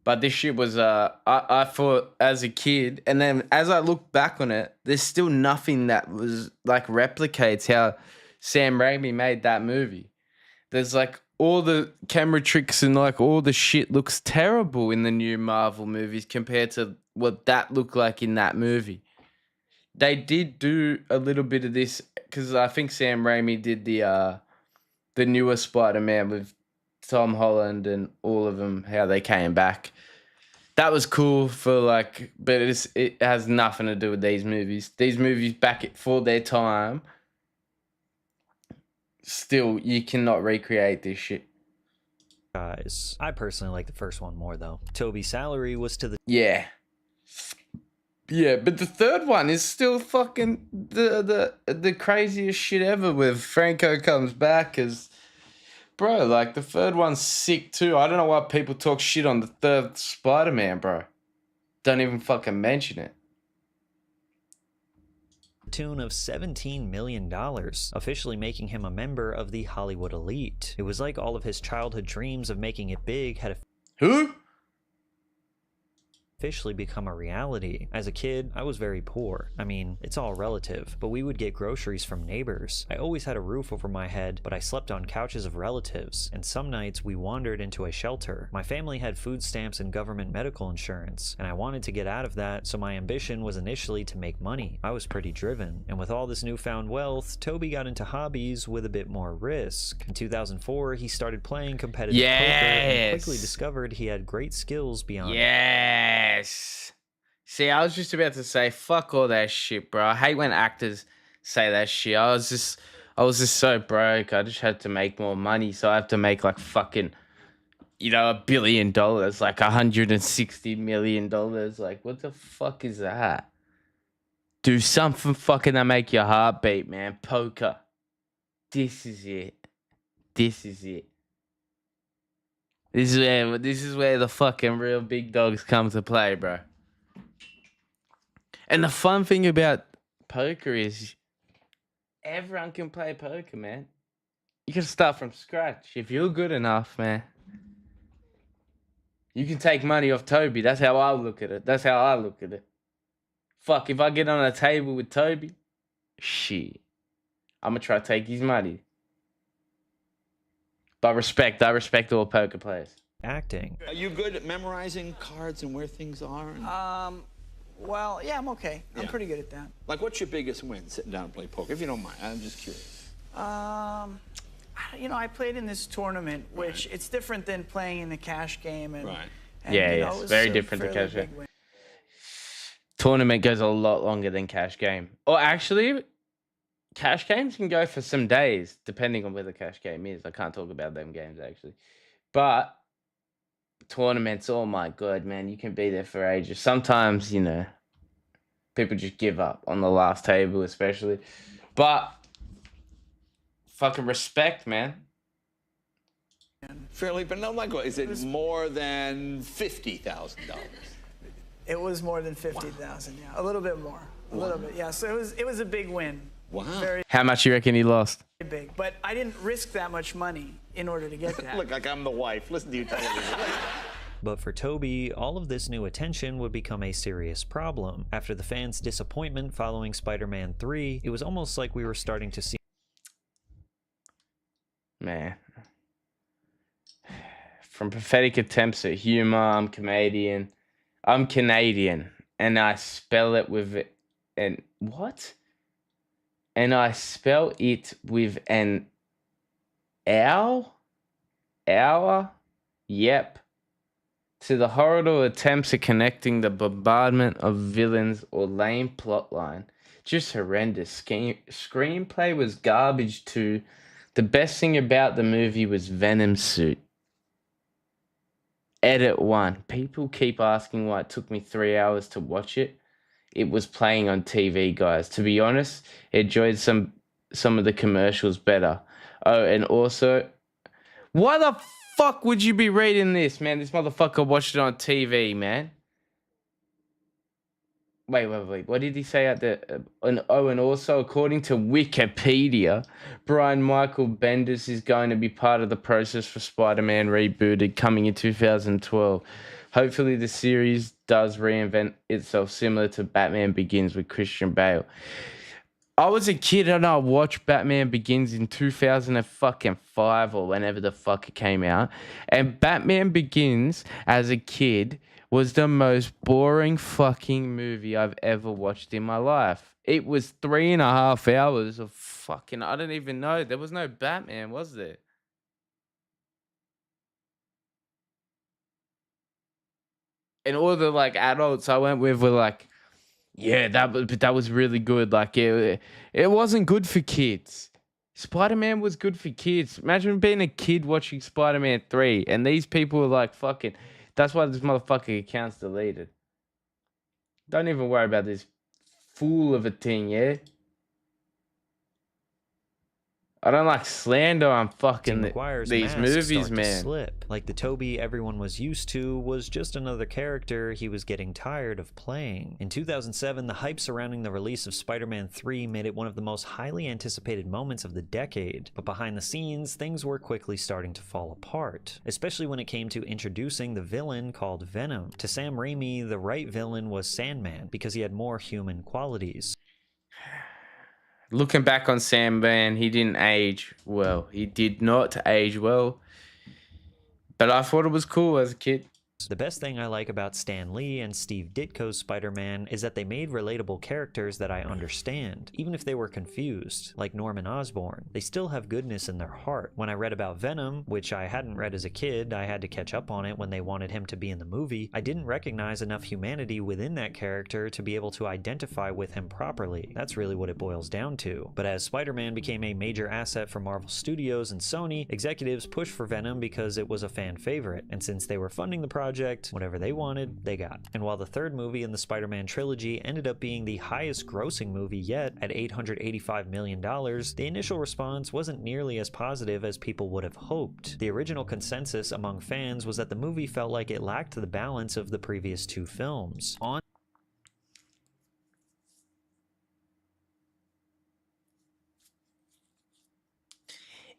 But this shit was, I thought as a kid, and then as I look back on it, there's still nothing that was, like, replicates how Sam Raimi made that movie. There's, like, all the camera tricks and, like, all the shit looks terrible in the new Marvel movies compared to what that looked like in that movie. They did do a little bit of this, because I think Sam Raimi did the newer Spider-Man with Tom Holland and all of them, how they came back. That was cool for, like, but it has nothing to do with these movies. These movies back for their time, still, you cannot recreate this shit. Guys, I personally like the first one more, though. Tobey's salary was to the... Yeah, but the third one is still fucking the craziest shit ever, with Franco comes back as... Bro, like, the third one's sick too. I don't know why people talk shit on the third Spider-Man, bro. Don't even fucking mention it. Tune of $17 million, officially making him a member of the Hollywood elite. It was like all of his childhood dreams of making it big had officially become a reality. As a kid, I was very poor. I mean, it's all relative, but we would get groceries from neighbors. I always had a roof over my head, but I slept on couches of relatives, and some nights we wandered into a shelter. My family had food stamps and government medical insurance, and I wanted to get out of that, so my ambition was initially to make money. I was pretty driven, and with all this newfound wealth, Tobey got into hobbies with a bit more risk. In 2004, he started playing competitive poker and quickly discovered he had great skills beyond See, I was just about to say, fuck all that shit, bro. I hate when actors say that shit. I was just so broke. I just had to make more money, so I have to make, like, fucking, you know, $1 billion, like $160 million. Like, what the fuck is that? Do something fucking that make your heart beat, man. Poker. This is it. This is where the fucking real big dogs come to play, bro. And the fun thing about poker is everyone can play poker, man. You can start from scratch. If you're good enough, man, you can take money off Tobey. That's how I look at it. Fuck, if I get on a table with Tobey, shit, I'm going to try to take his money. But I respect all poker players. Acting. Are you good at memorizing cards and where things are? Well, yeah, I'm okay. I'm pretty good at that. Like, what's your biggest win sitting down and play poker? If you don't mind, I'm just curious. You know, I played in this tournament, which it's different than playing in the cash game. And, It's very different to cash game. Tournament goes a lot longer than cash game. Or actually, cash games can go for some days, depending on where the cash game is. I can't talk about them games, actually. But tournaments, oh my god, man, you can be there for ages. Sometimes, you know, people just give up on the last table, especially. But fucking respect, man. Fairly, but no, Michael, is it more than $50,000? It was more than 50,000. Yeah, a little bit more. A little bit. Yeah. So it was a big win. Wow. Very How much you reckon he lost? big. But I didn't risk that much money in order to get that. Look like I'm the wife. Listen to you tell me. But for Toby, all of this new attention would become a serious problem. After the fans' disappointment following Spider-Man 3, it was almost like we were starting to see... Man. From pathetic attempts at humor, I'm Canadian, and I spell it with an what? And I spell it with an owl? Hour? Yep. To the horrible attempts at connecting the bombardment of villains or lame plotline. Just horrendous. Screenplay was garbage too. The best thing about the movie was Venom's suit. Edit 1. People keep asking why it took me 3 hours to watch it. It was playing on TV, guys. To be honest, I enjoyed some of the commercials better. Oh, and also, why the fuck would you be reading this, man? This motherfucker watched it on TV, man. Wait. What did he say at the... and also, according to Wikipedia, Brian Michael Bendis is going to be part of the process for Spider-Man Rebooted coming in 2012. Hopefully, the series does reinvent itself similar to Batman Begins with Christian Bale. I was a kid and I watched Batman Begins in 2005 or whenever the fuck it came out. And Batman Begins, as a kid, was the most boring fucking movie I've ever watched in my life. It was 3.5 hours of fucking... I don't even know. There was no Batman, was there? And all the like adults I went with were like, yeah, that was really good. Like it wasn't good for kids. Spider-Man was good for kids. Imagine being a kid watching Spider-Man 3 and these people were like fucking... That's why this motherfucking account's deleted. Don't even worry about this fool of a thing, yeah? I don't like slander on fucking these movies, man. Slip. Like the Toby everyone was used to was just another character he was getting tired of playing. In 2007, the hype surrounding the release of Spider-Man 3 made it one of the most highly anticipated moments of the decade. But behind the scenes, things were quickly starting to fall apart. Especially when it came to introducing the villain called Venom. To Sam Raimi, the right villain was Sandman because he had more human qualities. Looking back on Sandman, he didn't age well. He did not age well. But I thought it was cool as a kid. The best thing I like about Stan Lee and Steve Ditko's Spider-Man is that they made relatable characters that I understand, even if they were confused, like Norman Osborn. They still have goodness in their heart. When I read about Venom, which I hadn't read as a kid, I had to catch up on it when they wanted him to be in the movie, I didn't recognize enough humanity within that character to be able to identify with him properly. That's really what it boils down to. But as Spider-Man became a major asset for Marvel Studios and Sony, executives pushed for Venom because it was a fan favorite, and since they were funding the project, whatever they wanted, they got. And while the third movie in the Spider-Man trilogy ended up being the highest grossing movie yet at $885 million, the initial response wasn't nearly as positive as people would have hoped. The original consensus among fans was that the movie felt like it lacked the balance of the previous two films.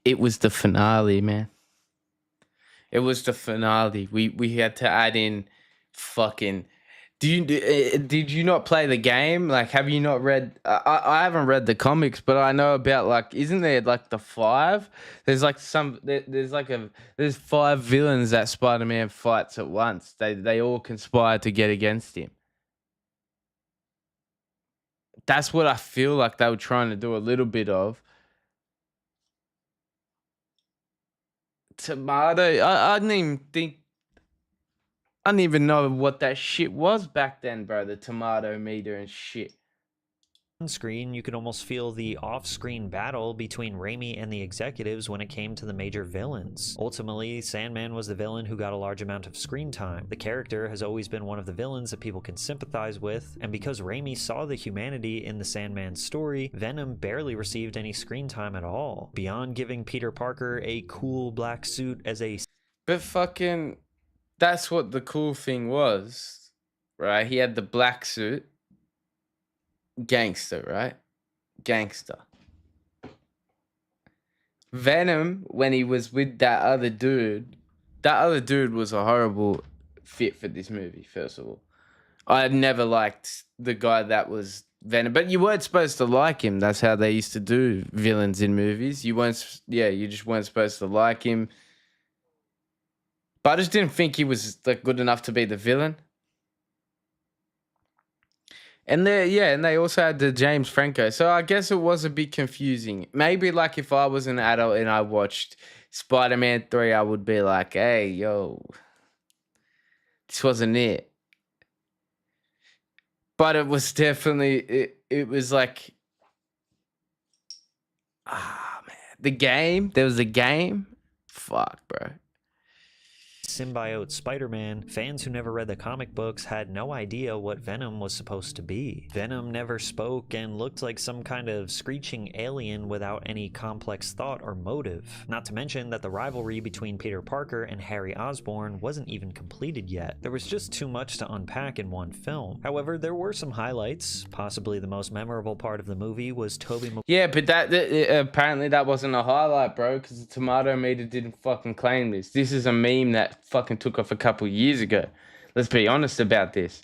It was the finale, man. It was the finale. We had to add in fucking... Did you not play the game? Like, have you not read... I haven't read the comics, but I know about, like... Isn't there, like, the 5? There's, like, there's 5 villains that Spider-Man fights at once. They all conspire to get against him. That's what I feel like they were trying to do a little bit of. Tomato, I didn't even know what that shit was back then, bro. The tomato meter and shit. On screen, you could almost feel the off-screen battle between Raimi and the executives when it came to the major villains. Ultimately, Sandman was the villain who got a large amount of screen time. The character has always been one of the villains that people can sympathize with, and because Raimi saw the humanity in the Sandman story, Venom barely received any screen time at all, beyond giving Peter Parker a cool black suit as a... But fucking, that's what the cool thing was, right? He had the black suit. Gangster, right? Gangster. Venom, when he was with that other dude was a horrible fit for this movie, first of all. I never liked the guy that was Venom, but you weren't supposed to like him. That's how they used to do villains in movies. You just weren't supposed to like him. But I just didn't think he was like good enough to be the villain. And they also had the James Franco. So I guess it was a bit confusing. Maybe like if I was an adult and I watched Spider-Man 3, I would be like, hey, yo, this wasn't it. But it was definitely, it was like, man. The game, there was a game. Fuck, bro. Symbiote Spider-Man, fans who never read the comic books had no idea what Venom was supposed to be. Venom never spoke and looked like some kind of screeching alien without any complex thought or motive. Not to mention that the rivalry between Peter Parker and Harry Osborn wasn't even completed yet. There was just too much to unpack in one film. However, there were some highlights. Possibly the most memorable part of the movie was Tobey Maguire. Yeah, but that apparently that wasn't a highlight, bro, because the tomato meter didn't fucking claim this. This is a meme that fucking took off a couple years ago. Let's be honest about this.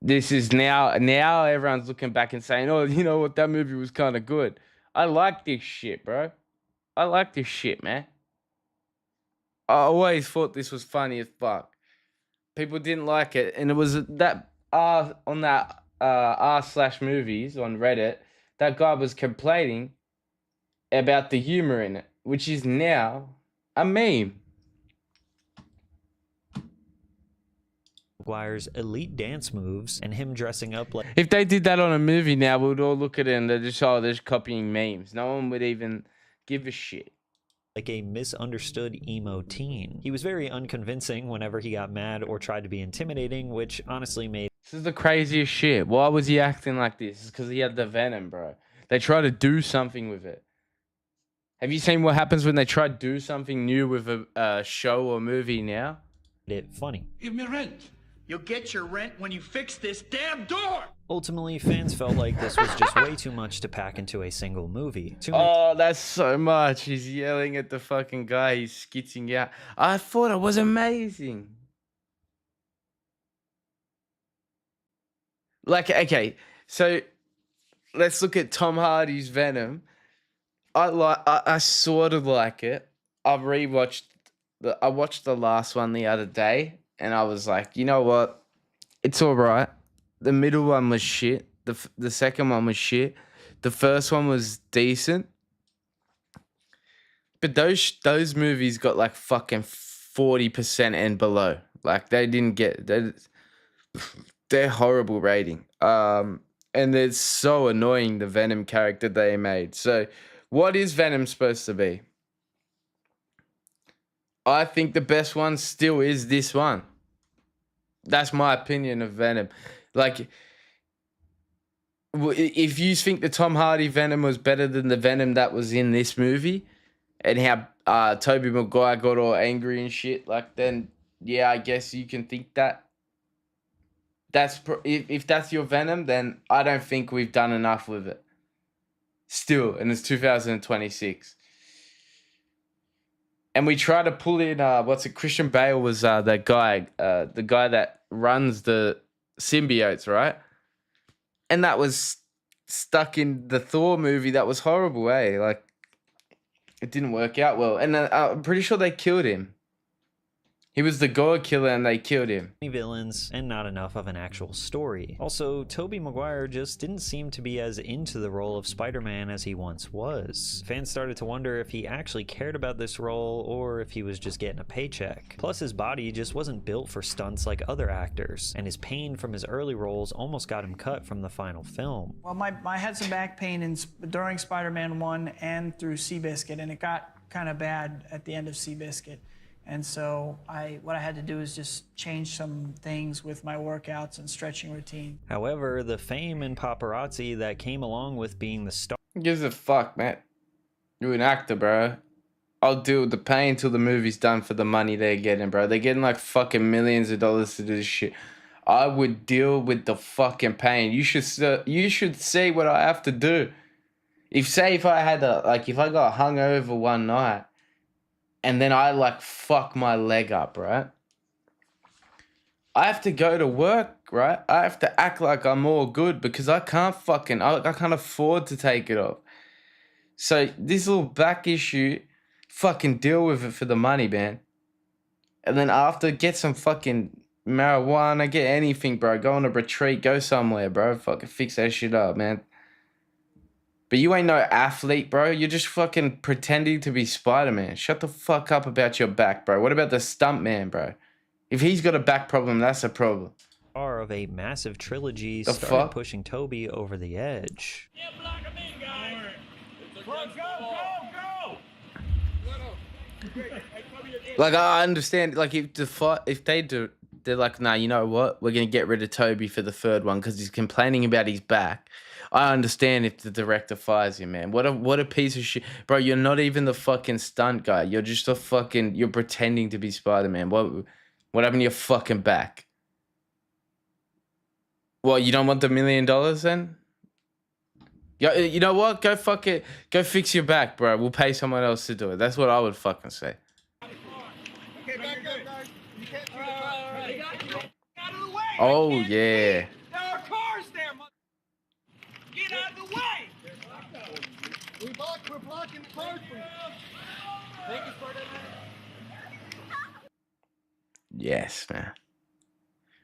This is now everyone's looking back and saying, oh, you know what, that movie was kind of good. I like this shit, bro. I like this shit, man. I always thought this was funny as fuck. People didn't like it, and it was that on that r/movies on Reddit, that guy was complaining about the humor in it, which is now a meme. Maguire's elite dance moves and him dressing up like... If they did that on a movie now, we'd all look at it and they're just copying memes. No one would even give a shit. Like a misunderstood emo teen. He was very unconvincing whenever he got mad or tried to be intimidating, which honestly made... This is the craziest shit. Why was he acting like this? It's because he had the Venom, bro. They try to do something with it. Have you seen what happens when they try to do something new with a show or movie now? It funny. Give me rent. You'll get your rent when you fix this damn door! Ultimately, fans felt like this was just way too much to pack into a single movie. Oh, that's so much. He's yelling at the fucking guy. He's skitzing out. I thought it was amazing. Like, okay, so let's look at Tom Hardy's Venom. I sort of like it. I watched the last one the other day. And I was like, you know what? It's all right. The middle one was shit. The second one was shit. The first one was decent. But those movies got like fucking 40% and below. Like they didn't get... They're horrible rating. And it's so annoying, the Venom character they made. So what is Venom supposed to be? I think the best one still is this one. That's my opinion of Venom. Like, if you think the Tom Hardy Venom was better than the Venom that was in this movie, and how Tobey Maguire got all angry and shit, like, then yeah, I guess you can think that. If that's your Venom, then I don't think we've done enough with it. Still, and it's 2026. And we try to pull in, Christian Bale was the guy that runs the symbiotes, right? And that was stuck in the Thor movie. That was horrible, eh? Like, it didn't work out well. And I'm pretty sure they killed him. He was the God killer and they killed him. Villains and not enough of an actual story. Also, Tobey Maguire just didn't seem to be as into the role of Spider-Man as he once was. Fans started to wonder if he actually cared about this role or if he was just getting a paycheck. Plus, his body just wasn't built for stunts like other actors, and his pain from his early roles almost got him cut from the final film. Well, I had some back pain during Spider-Man 1 and through Seabiscuit, and it got kind of bad at the end of Seabiscuit. And so what I had to do is just change some things with my workouts and stretching routine. However, the fame and paparazzi that came along with being the star... Who gives a fuck, man? You're an actor, bro. I'll deal with the pain till the movie's done for the money they're getting, bro. They're getting like fucking millions of dollars to do this shit. I would deal with the fucking pain. You should see what I have to do. If I got hungover one night, and then I like fuck my leg up, right? I have to go to work, right? I have to act like I'm all good because I can't afford to take it off. So this little back issue, fucking deal with it for the money, man. And then after, get some fucking marijuana, get anything, bro. Go on a retreat, go somewhere, bro. Fucking fix that shit up, man. But you ain't no athlete, bro. You're just fucking pretending to be Spider-Man. Shut the fuck up about your back, bro. What about the stuntman, bro? If he's got a back problem, that's a problem. Star of a massive trilogy started pushing Tobey over the edge. Like, I understand, like, if they do, they're like, nah, you know what? We're going to get rid of Tobey for the third one because he's complaining about his back. I understand if the director fires him, man. What a piece of shit. Bro, you're not even the fucking stunt guy. You're just you're pretending to be Spider-Man. What happened to your fucking back? Well, you don't want the $1 million then? You know what? Go fuck it. Go fix your back, bro. We'll pay someone else to do it. That's what I would fucking say. Okay, back up, guys. You can't do it. Out of the way. Oh, yeah. There are cars there, mother. Get out of the way. We're blocking the cars for you. Thank you, Spider-Man. Yes, man.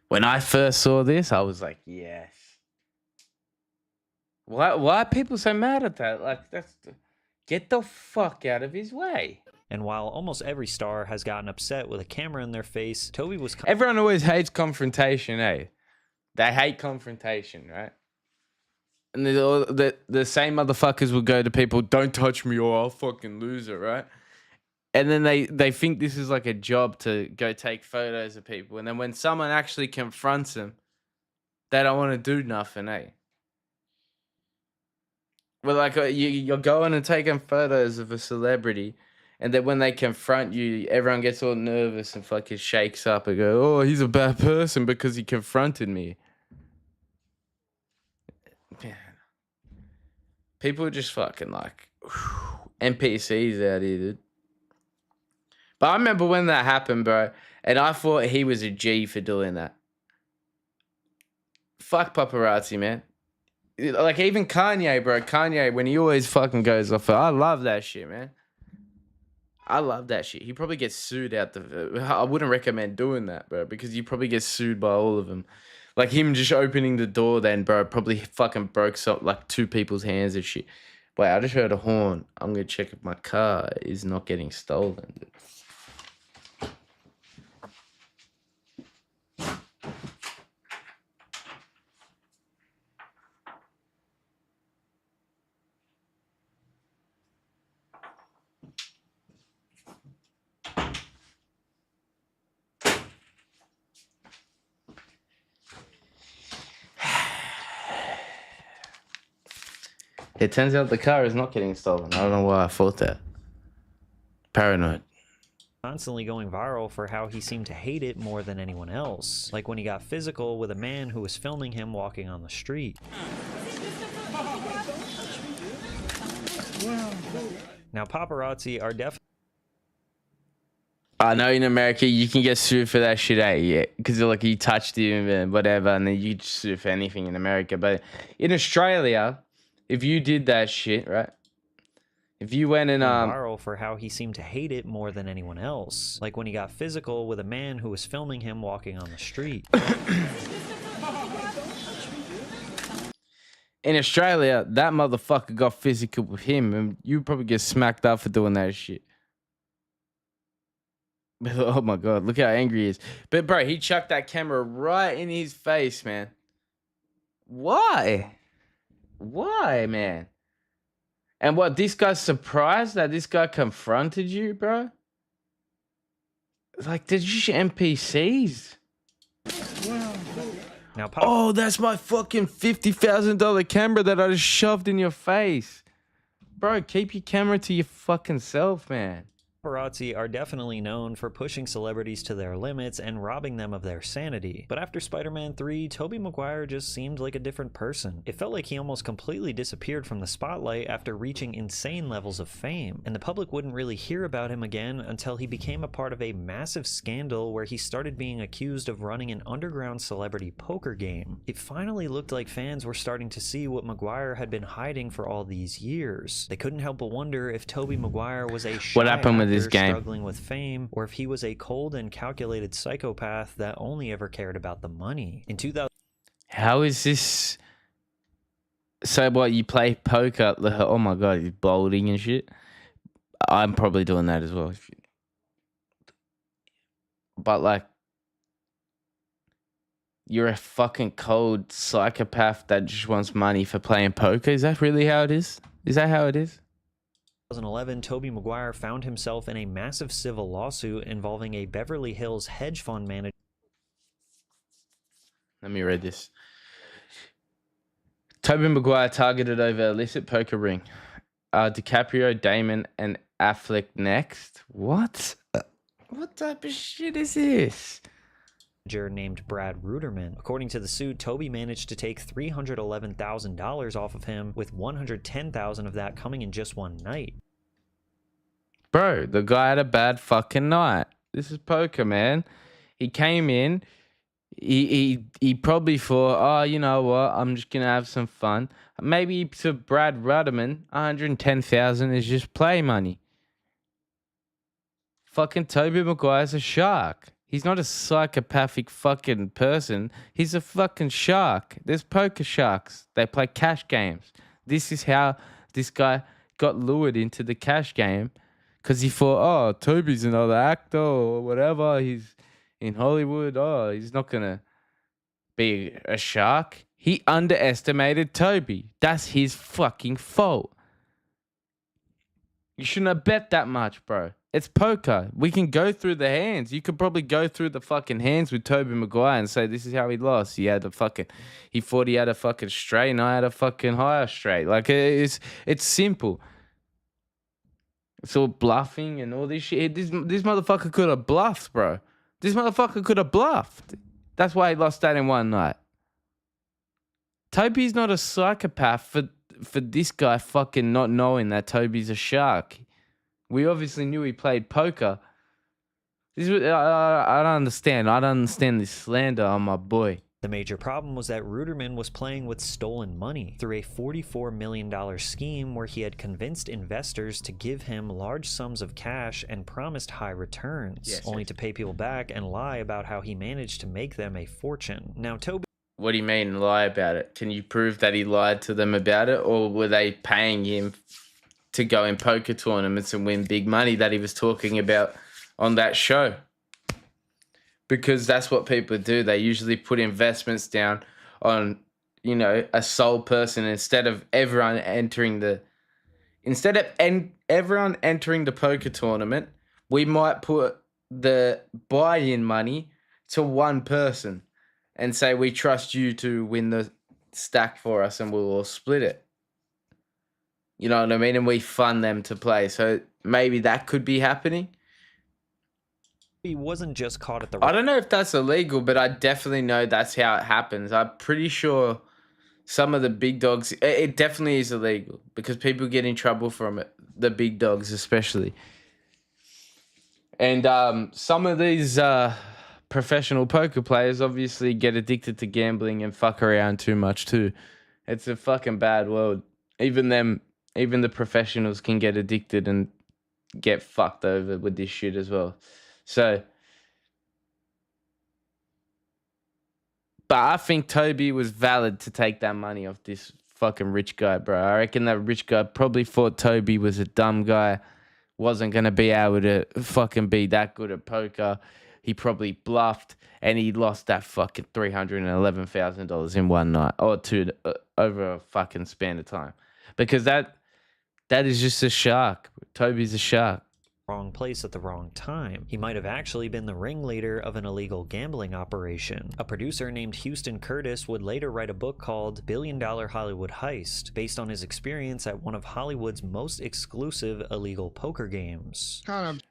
When I first saw this, I was like, yes. Why are people so mad at that? Like, get the fuck out of his way. And while almost every star has gotten upset with a camera in their face, Tobey was... Everyone always hates confrontation, eh? They hate confrontation, right? And the same motherfuckers will go to people, don't touch me or I'll fucking lose it, right? And then they think this is like a job to go take photos of people. And then when someone actually confronts them, they don't want to do nothing, eh? Well, like you're going and taking photos of a celebrity, and then when they confront you, everyone gets all nervous and fucking shakes up and go, oh, he's a bad person because he confronted me. Man. People are just fucking like NPCs out here, dude. But I remember when that happened, bro, and I thought he was a G for doing that. Fuck paparazzi, man. Like, even Kanye, bro. Kanye, when he always fucking goes off, I love that shit, man. I love that shit. He probably gets sued out the... I wouldn't recommend doing that, bro, because you probably get sued by all of them. Like, him just opening the door then, bro, probably fucking broke like 2 people's hands and shit. Wait, I just heard a horn. I'm going to check if my car is not getting stolen, dude. It turns out the car is not getting stolen. I don't know why I thought that. Paranoid. Constantly going viral for how he seemed to hate it more than anyone else. Like when he got physical with a man who was filming him walking on the street. Now paparazzi are definitely... I know in America you can get sued for that shit, eh? Yeah, because like you touched him and whatever, and then you just sue for anything in America. But in Australia, if you did that shit, right? If you went and viral for how he seemed to hate it more than anyone else, like when he got physical with a man who was filming him walking on the street. in Australia, that motherfucker got physical with him, and you probably get smacked up for doing that shit. Oh my god, look how angry he is. But bro, he chucked that camera right in his face, man. Why, man? And what, this guy's surprised that this guy confronted you, bro? Like, they're just NPCs. Now, oh, that's my fucking $50,000 camera that I just shoved in your face. Bro, keep your camera to your fucking self, man. Paparazzi are definitely known for pushing celebrities to their limits and robbing them of their sanity. But after Spider-Man 3, Tobey Maguire just seemed like a different person. It felt like he almost completely disappeared from the spotlight after reaching insane levels of fame, and the public wouldn't really hear about him again until he became a part of a massive scandal where he started being accused of running an underground celebrity poker game. It finally looked like fans were starting to see what Maguire had been hiding for all these years. They couldn't help but wonder if Tobey Maguire was a shy what happened with this game? Struggling with fame, or if he was a cold and calculated psychopath that only ever cared about the money. In 2000, how is this? So what, you play poker? Oh my god, he's bowling and shit. I'm probably doing that as well. But like, you're a fucking cold psychopath that just wants money for playing poker. Is that really how it is? Is that how it is? 2011, Tobey Maguire found himself in a massive civil lawsuit involving a Beverly Hills hedge fund manager. Let me read this. Tobey Maguire targeted over illicit poker ring. DiCaprio, Damon, and Affleck next. What? What type of shit is this? Named Brad Ruderman. According to the suit, Tobey managed to take $311,000 off of him, with $110,000 of that coming in just one night. Bro, the guy had a bad fucking night. This is poker, man. He came in. He probably thought, oh, you know what? I'm just gonna have some fun. Maybe to Brad Ruderman, $110,000 is just play money. Fucking Tobey Maguire's a shark. He's not a psychopathic fucking person. He's a fucking shark. There's poker sharks. They play cash games. This is how this guy got lured into the cash game, because he thought, oh, Toby's another actor or whatever. He's in Hollywood. Oh, he's not going to be a shark. He underestimated Tobey. That's his fucking fault. You shouldn't have bet that much, bro. It's poker. We can go through the hands. You could probably go through the fucking hands with Tobey Maguire and say, this is how he lost. He thought he had a fucking straight and I had a fucking higher straight. Like, it's simple. It's all bluffing and all this shit. This motherfucker could have bluffed, bro. This motherfucker could have bluffed. That's why he lost that in one night. Tobey's not a psychopath for this guy fucking not knowing that Tobey's a shark. We obviously knew he played poker. I don't understand. I don't understand this slander on my boy. The major problem was that Ruderman was playing with stolen money through a $44 million scheme where he had convinced investors to give him large sums of cash and promised high returns, only to pay people back and lie about how he managed to make them a fortune. Now, Tobey... What do you mean, lie about it? Can you prove that he lied to them about it, or were they paying him to go in poker tournaments and win big money that he was talking about on that show? Because that's what people do. They usually put investments down on, a sole person instead of everyone entering the poker tournament. We might put the buy-in money to one person and say, we trust you to win the stack for us and we'll all split it. You know what I mean? And we fund them to play. So maybe that could be happening. He wasn't just caught at the... I don't know if that's illegal, but I definitely know that's how it happens. I'm pretty sure some of the big dogs... It definitely is illegal because people get in trouble from it. The big dogs especially. And some of these professional poker players obviously get addicted to gambling and fuck around too much too. It's a fucking bad world. Even them Even the professionals can get addicted and get fucked over with this shit as well. So, but I think Toby was valid to take that money off this fucking rich guy, bro. I reckon that rich guy probably thought Toby was a dumb guy, wasn't going to be able to fucking be that good at poker. He probably bluffed, and he lost that fucking $311,000 in one night or two over a fucking span of time. Because that is just a shark. Toby's a shark. Wrong place at the wrong time. He might have actually been the ringleader of an illegal gambling operation. A producer named Houston Curtis would later write a book called $Billion Hollywood Heist, based on his experience at one of Hollywood's most exclusive illegal poker games. Kind of.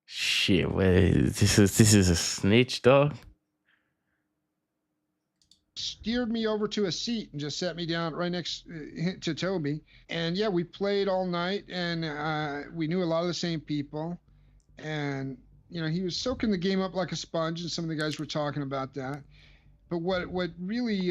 Shit, this is a snitch, dog. Steered me over to a seat and just set me down right next to Toby. And yeah, we played all night, and we knew a lot of the same people. And, you know, he was soaking the game up like a sponge, and some of the guys were talking about that. But what really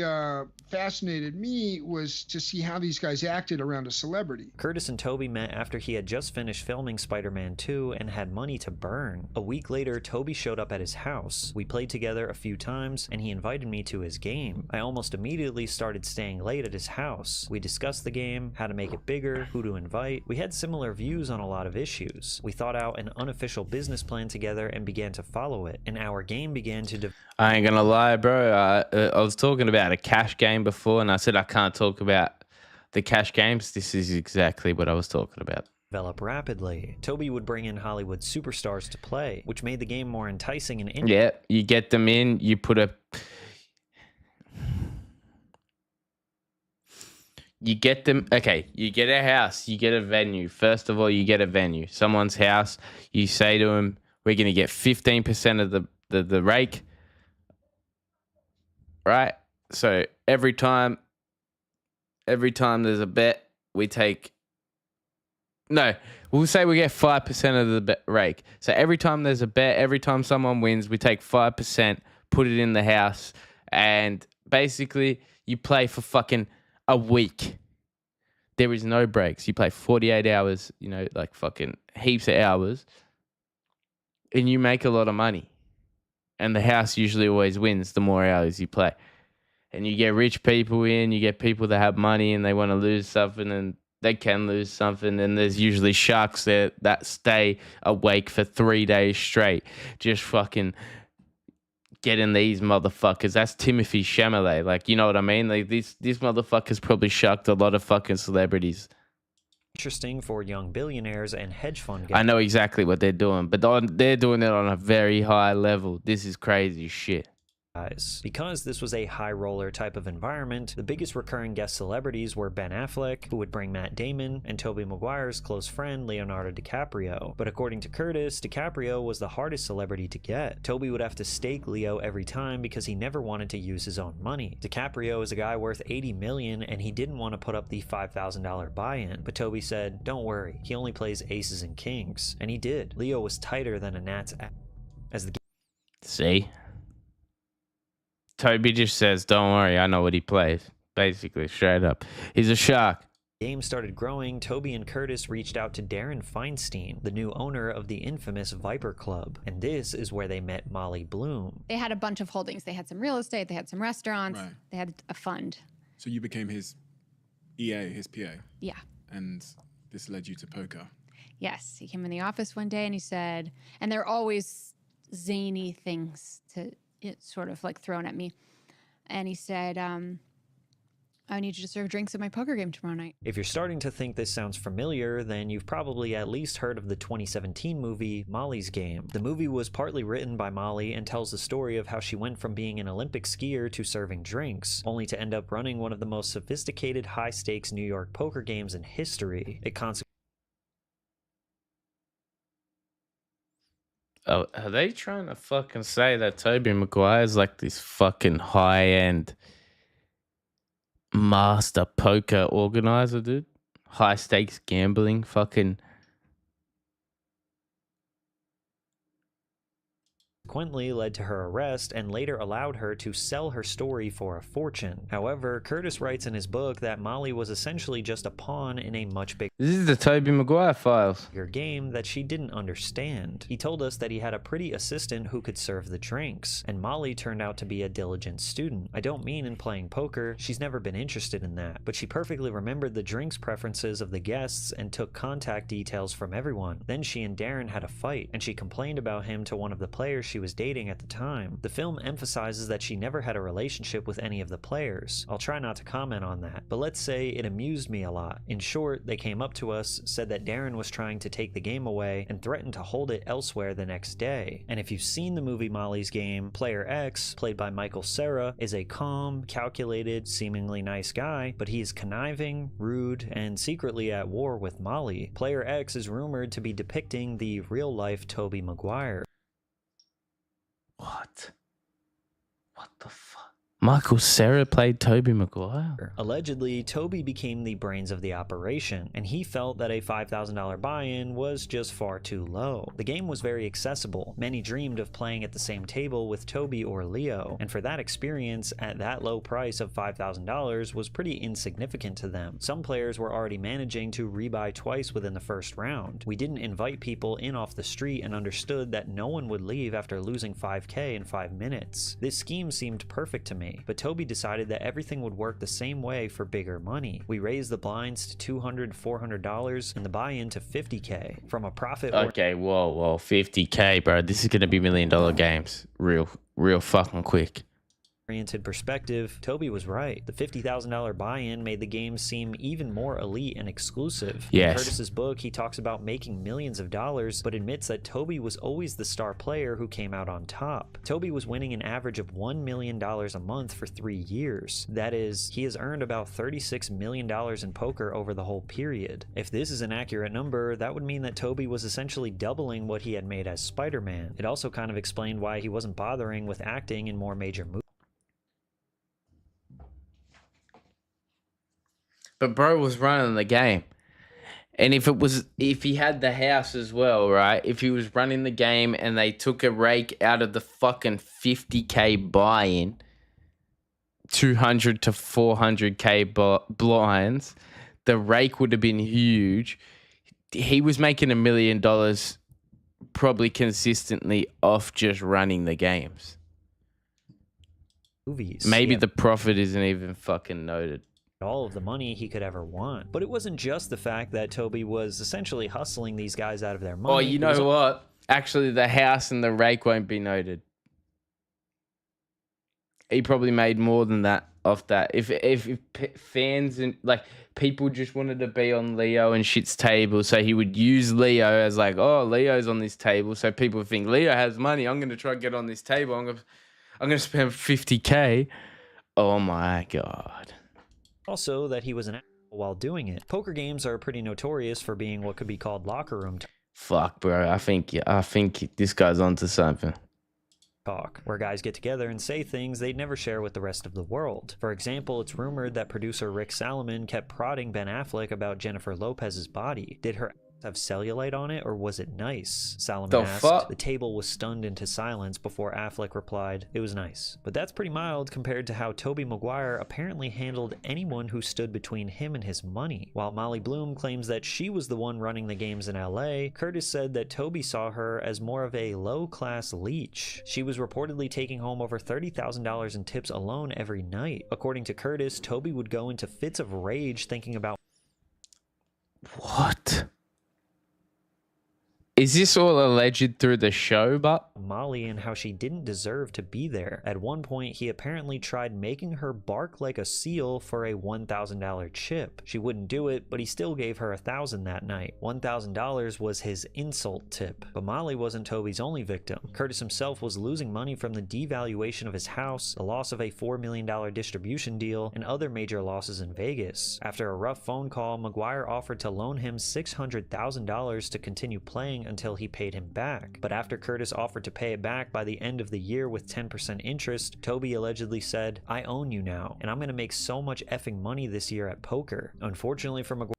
fascinated me was to see how these guys acted around a celebrity. Curtis and Toby met after he had just finished filming Spider-Man 2 and had money to burn. A week later, Toby showed up at his house. We played together a few times, and he invited me to his game. I almost immediately started staying late at his house. We discussed the game, how to make it bigger, who to invite. We had similar views on a lot of issues. We thought out an unofficial business plan together and began to follow it, and our game began to I ain't gonna lie, bro. I was talking about a cash game before, and I said I can't talk about the cash games. This is exactly what I was talking about. Develop rapidly. Toby would bring in Hollywood superstars to play, which made the game more enticing and interesting. Yeah, you get them in, you put a... You get them... Okay, you get a house, you get a venue. First of all, you get a venue. Someone's house, you say to them, we're going to get 15% of the rake. Right? So every time there's a bet, we take... No, we'll say we get 5% of the rake. So every time there's a bet, every time someone wins, we take 5%, put it in the house, and basically you play for fucking a week. There is no breaks. You play 48 hours, you know, like fucking heaps of hours, and you make a lot of money. And the house usually always wins the more hours you play. And you get rich people in, you get people that have money and they want to lose something, and they can lose something. And there's usually sharks there that stay awake for 3 days straight, just fucking getting these motherfuckers. That's Timothy Chalamet. Like, you know what I mean? Like, these motherfuckers probably sharked a lot of fucking celebrities. Interesting for young billionaires and hedge fund guys. I know exactly what they're doing, but they're doing it on a very high level. This is crazy shit. Because this was a high roller type of environment, the biggest recurring guest celebrities were Ben Affleck, who would bring Matt Damon, and Tobey Maguire's close friend Leonardo DiCaprio. But according to Curtis, DiCaprio was the hardest celebrity to get. Toby would have to stake Leo every time because he never wanted to use his own money. DiCaprio is a guy worth $80 million, and he didn't want to put up the $5,000 buy-in. But Toby said, don't worry, he only plays aces and kings. And he did. Leo was tighter than a gnat's as the See? Toby just says, don't worry, I know what he plays. Basically, straight up. He's a shark. Game started growing. Toby and Curtis reached out to Darren Feinstein, the new owner of the infamous Viper Club. And this is where they met Molly Bloom. They had a bunch of holdings. They had some real estate, they had some restaurants, Right. they had a fund. So you became his EA, his PA? Yeah. And this led you to poker? Yes. He came in the office one day and he said, and they're always zany things to sort of like thrown at me. And he said, I need you to serve drinks at my poker game tomorrow night. If you're starting to think this sounds familiar, then you've probably at least heard of the 2017 movie Molly's Game. The movie was partly written by Molly and tells the story of how she went from being an Olympic skier to serving drinks, only to end up running one of the most sophisticated high-stakes New York poker games in history. It Oh, are they trying to fucking say that Tobey Maguire's like this fucking high-end master poker organizer, dude? High-stakes gambling, fucking... Consequently led to her arrest and later allowed her to sell her story for a fortune. However, Curtis writes in his book that Molly was essentially just a pawn in a much bigger This is the Tobey Maguire files. game that she didn't understand. He told us that he had a pretty assistant who could serve the drinks, and Molly turned out to be a diligent student. I don't mean in playing poker, she's never been interested in that, but she perfectly remembered the drinks preferences of the guests and took contact details from everyone. Then she and Darren had a fight, and she complained about him to one of the players she was dating at the time. The film emphasizes that she never had a relationship with any of the players. I'll try not to comment on that, but let's say it amused me a lot. In short, they came up to us, said that Darren was trying to take the game away, and threatened to hold it elsewhere the next day. And if you've seen the movie Molly's Game, Player X, played by Michael Cera, is a calm, calculated, seemingly nice guy, but he is conniving, rude, and secretly at war with Molly. Player X is rumored to be depicting the real-life Tobey Maguire. What? What the fuck? Michael Cera played Tobey Maguire. Allegedly, Tobey became the brains of the operation, and he felt that a $5,000 buy-in was just far too low. The game was very accessible. Many dreamed of playing at the same table with Tobey or Leo, and for that experience at that low price of $5,000 was pretty insignificant to them. Some players were already managing to rebuy twice within the first round. We didn't invite people in off the street and understood that no one would leave after losing $5K in 5 minutes. This scheme seemed perfect to me. But Tobey decided that everything would work the same way for bigger money. We raised the blinds to $200, $400 and the buy-in to $50K. From a profit... Okay, whoa, 50K, bro. This is gonna be $1 million games. Real fucking quick. Oriented perspective, Tobey was right. The $50,000 buy-in made the game seem even more elite and exclusive. Yes. In Curtis's book, he talks about making millions of dollars, but admits that Tobey was always the star player who came out on top. Tobey was winning an average of $1 million a month for 3 years. That is, he has earned about $36 million in poker over the whole period. If this is an accurate number, that would mean that Tobey was essentially doubling what he had made as Spider-Man. It also kind of explained why he wasn't bothering with acting in more major movies. But bro was running the game. And if he had the house as well, right? If he was running the game and they took a rake out of the fucking 50K buy-in, 200 to 400K blinds, the rake would have been huge. He was making $1 million probably consistently off just running the games. Maybe the profit isn't even fucking noted. All of the money he could ever want. But it wasn't just the fact that Tobey was essentially hustling these guys out of their money. Oh, you know what? Actually, the house and the rake won't be noted. He probably made more than that off that. If fans and like people just wanted to be on Leo and shit's table, so he would use Leo as like, oh, Leo's on this table, so people think Leo has money. I'm gonna try to get on this table. I'm gonna spend 50K. Oh my god. Also, that he was an asshole while doing it. Poker games are pretty notorious for being what could be called locker room Fuck, bro. I think this guy's onto something. Talk, where guys get together and say things they'd never share with the rest of the world. For example, it's rumored that producer Rick Salomon kept prodding Ben Affleck about Jennifer Lopez's body. Did her have cellulite on it, or was it nice? Salomon asked. Fuck? The table was stunned into silence before Affleck replied, it was nice. But that's pretty mild compared to how Tobey Maguire apparently handled anyone who stood between him and his money. While Molly Bloom claims that she was the one running the games in LA, Curtis said that Tobey saw her as more of a low-class leech. She was reportedly taking home over $30,000 in tips alone every night. According to Curtis, Tobey would go into fits of rage thinking about... What? Is this all alleged through the show, but? Molly and how she didn't deserve to be there. At one point, he apparently tried making her bark like a seal for a $1,000 chip. She wouldn't do it, but he still gave her $1,000 that night. $1,000 was his insult tip. But Molly wasn't Tobey's only victim. Curtis himself was losing money from the devaluation of his house, the loss of a $4 million distribution deal, and other major losses in Vegas. After a rough phone call, Maguire offered to loan him $600,000 to continue playing until he paid him back. But after Curtis offered to pay it back by the end of the year with 10% interest, Tobey allegedly said, I own you now, and I'm gonna make so much effing money this year at poker. Unfortunately for Maguire...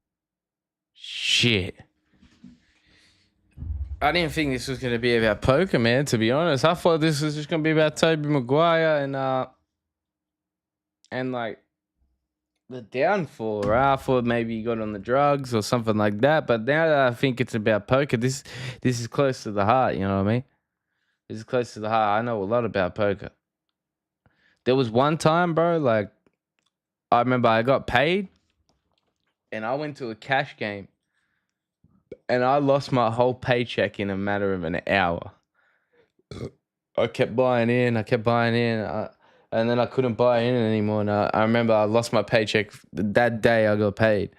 Shit. I didn't think this was going to be about poker, man, to be honest. I thought this was just going to be about Tobey Maguire and like the downfall, right? I thought maybe he got on the drugs or something like that. But now that I think it's about poker, this is close to the heart, you know what I mean? This is close to the heart. I know a lot about poker. There was one time, bro, like, I remember I got paid and I went to a cash game and I lost my whole paycheck in a matter of an hour. I kept buying in, and then I couldn't buy in anymore. And I remember I lost my paycheck that day I got paid.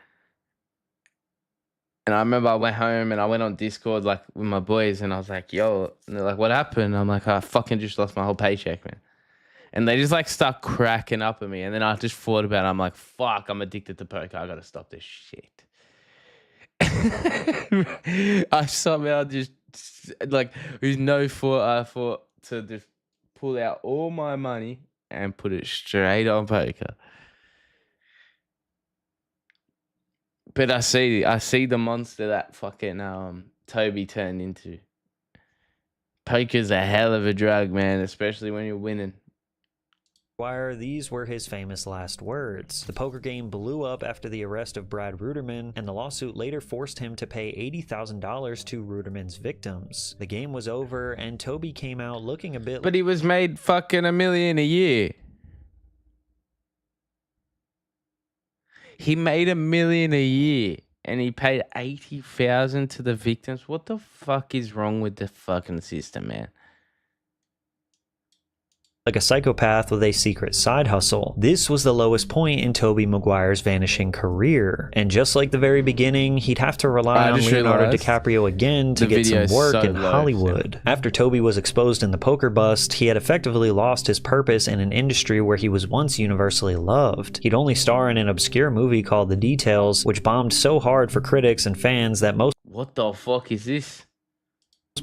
And I remember I went home and I went on Discord like with my boys and I was like, yo, and they're like, what happened? I'm like, I fucking just lost my whole paycheck, man. And they just like start cracking up at me. And then I just thought about it. I'm like, fuck, I'm addicted to poker. I got to stop this shit. I somehow just like, with no thought, I thought to just pull out all my money and put it straight on poker. But I see the monster that fucking Tobey turned into. Poker's a hell of a drug, man, especially when you're winning. Maguire, these were his famous last words. The poker game blew up after the arrest of Brad Ruderman, and the lawsuit later forced him to pay $80,000 to Ruderman's victims. The game was over, and Tobey came out looking a bit... But he was made fucking $1 million a year. He made $1 million a year, and he paid $80,000 to the victims. What the fuck is wrong with the fucking system, man? Like a psychopath with a secret side hustle. This was the lowest point in Tobey Maguire's vanishing career. And just like the very beginning, he'd have to rely on Leonardo DiCaprio again to get some work in Hollywood. After Tobey was exposed in the poker bust, he had effectively lost his purpose in an industry where he was once universally loved. He'd only star in an obscure movie called The Details, which bombed so hard for critics and fans that most... What the fuck is this?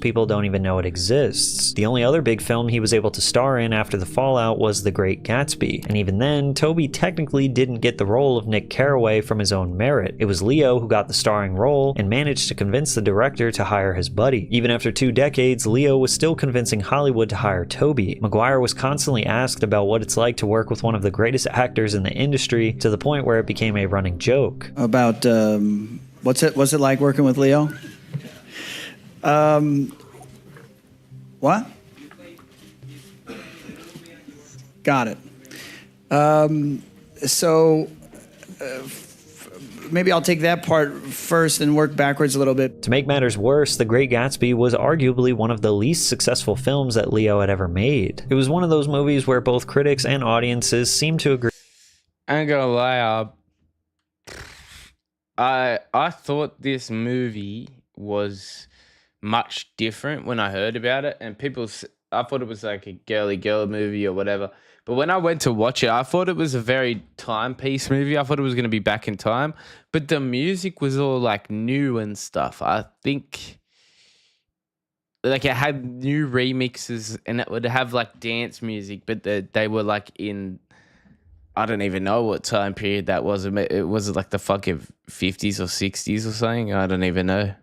People don't even know it exists. The only other big film he was able to star in after the fallout was The Great Gatsby, and even then, Tobey technically didn't get the role of Nick Carraway from his own merit. It was Leo who got the starring role and managed to convince the director to hire his buddy. Even after 2 decades, Leo was still convincing Hollywood to hire Tobey. Maguire was constantly asked about what it's like to work with one of the greatest actors in the industry, to the point where it became a running joke. About what's it like working with Leo? What? Got it. Maybe I'll take that part first and work backwards a little bit. To make matters worse, The Great Gatsby was arguably one of the least successful films that Leo had ever made. It was one of those movies where both critics and audiences seemed to agree. I ain't gonna lie, I thought this movie was much different when I heard about it, and I thought it was like a girly girl movie or whatever. But when I went to watch it, I thought it was a very timepiece movie. I thought it was going to be back in time, but the music was all like new and stuff. I think like it had new remixes and it would have like dance music, but they were like in, I don't even know what time period that was. It was like the fucking 50s or 60s or something. I don't even know.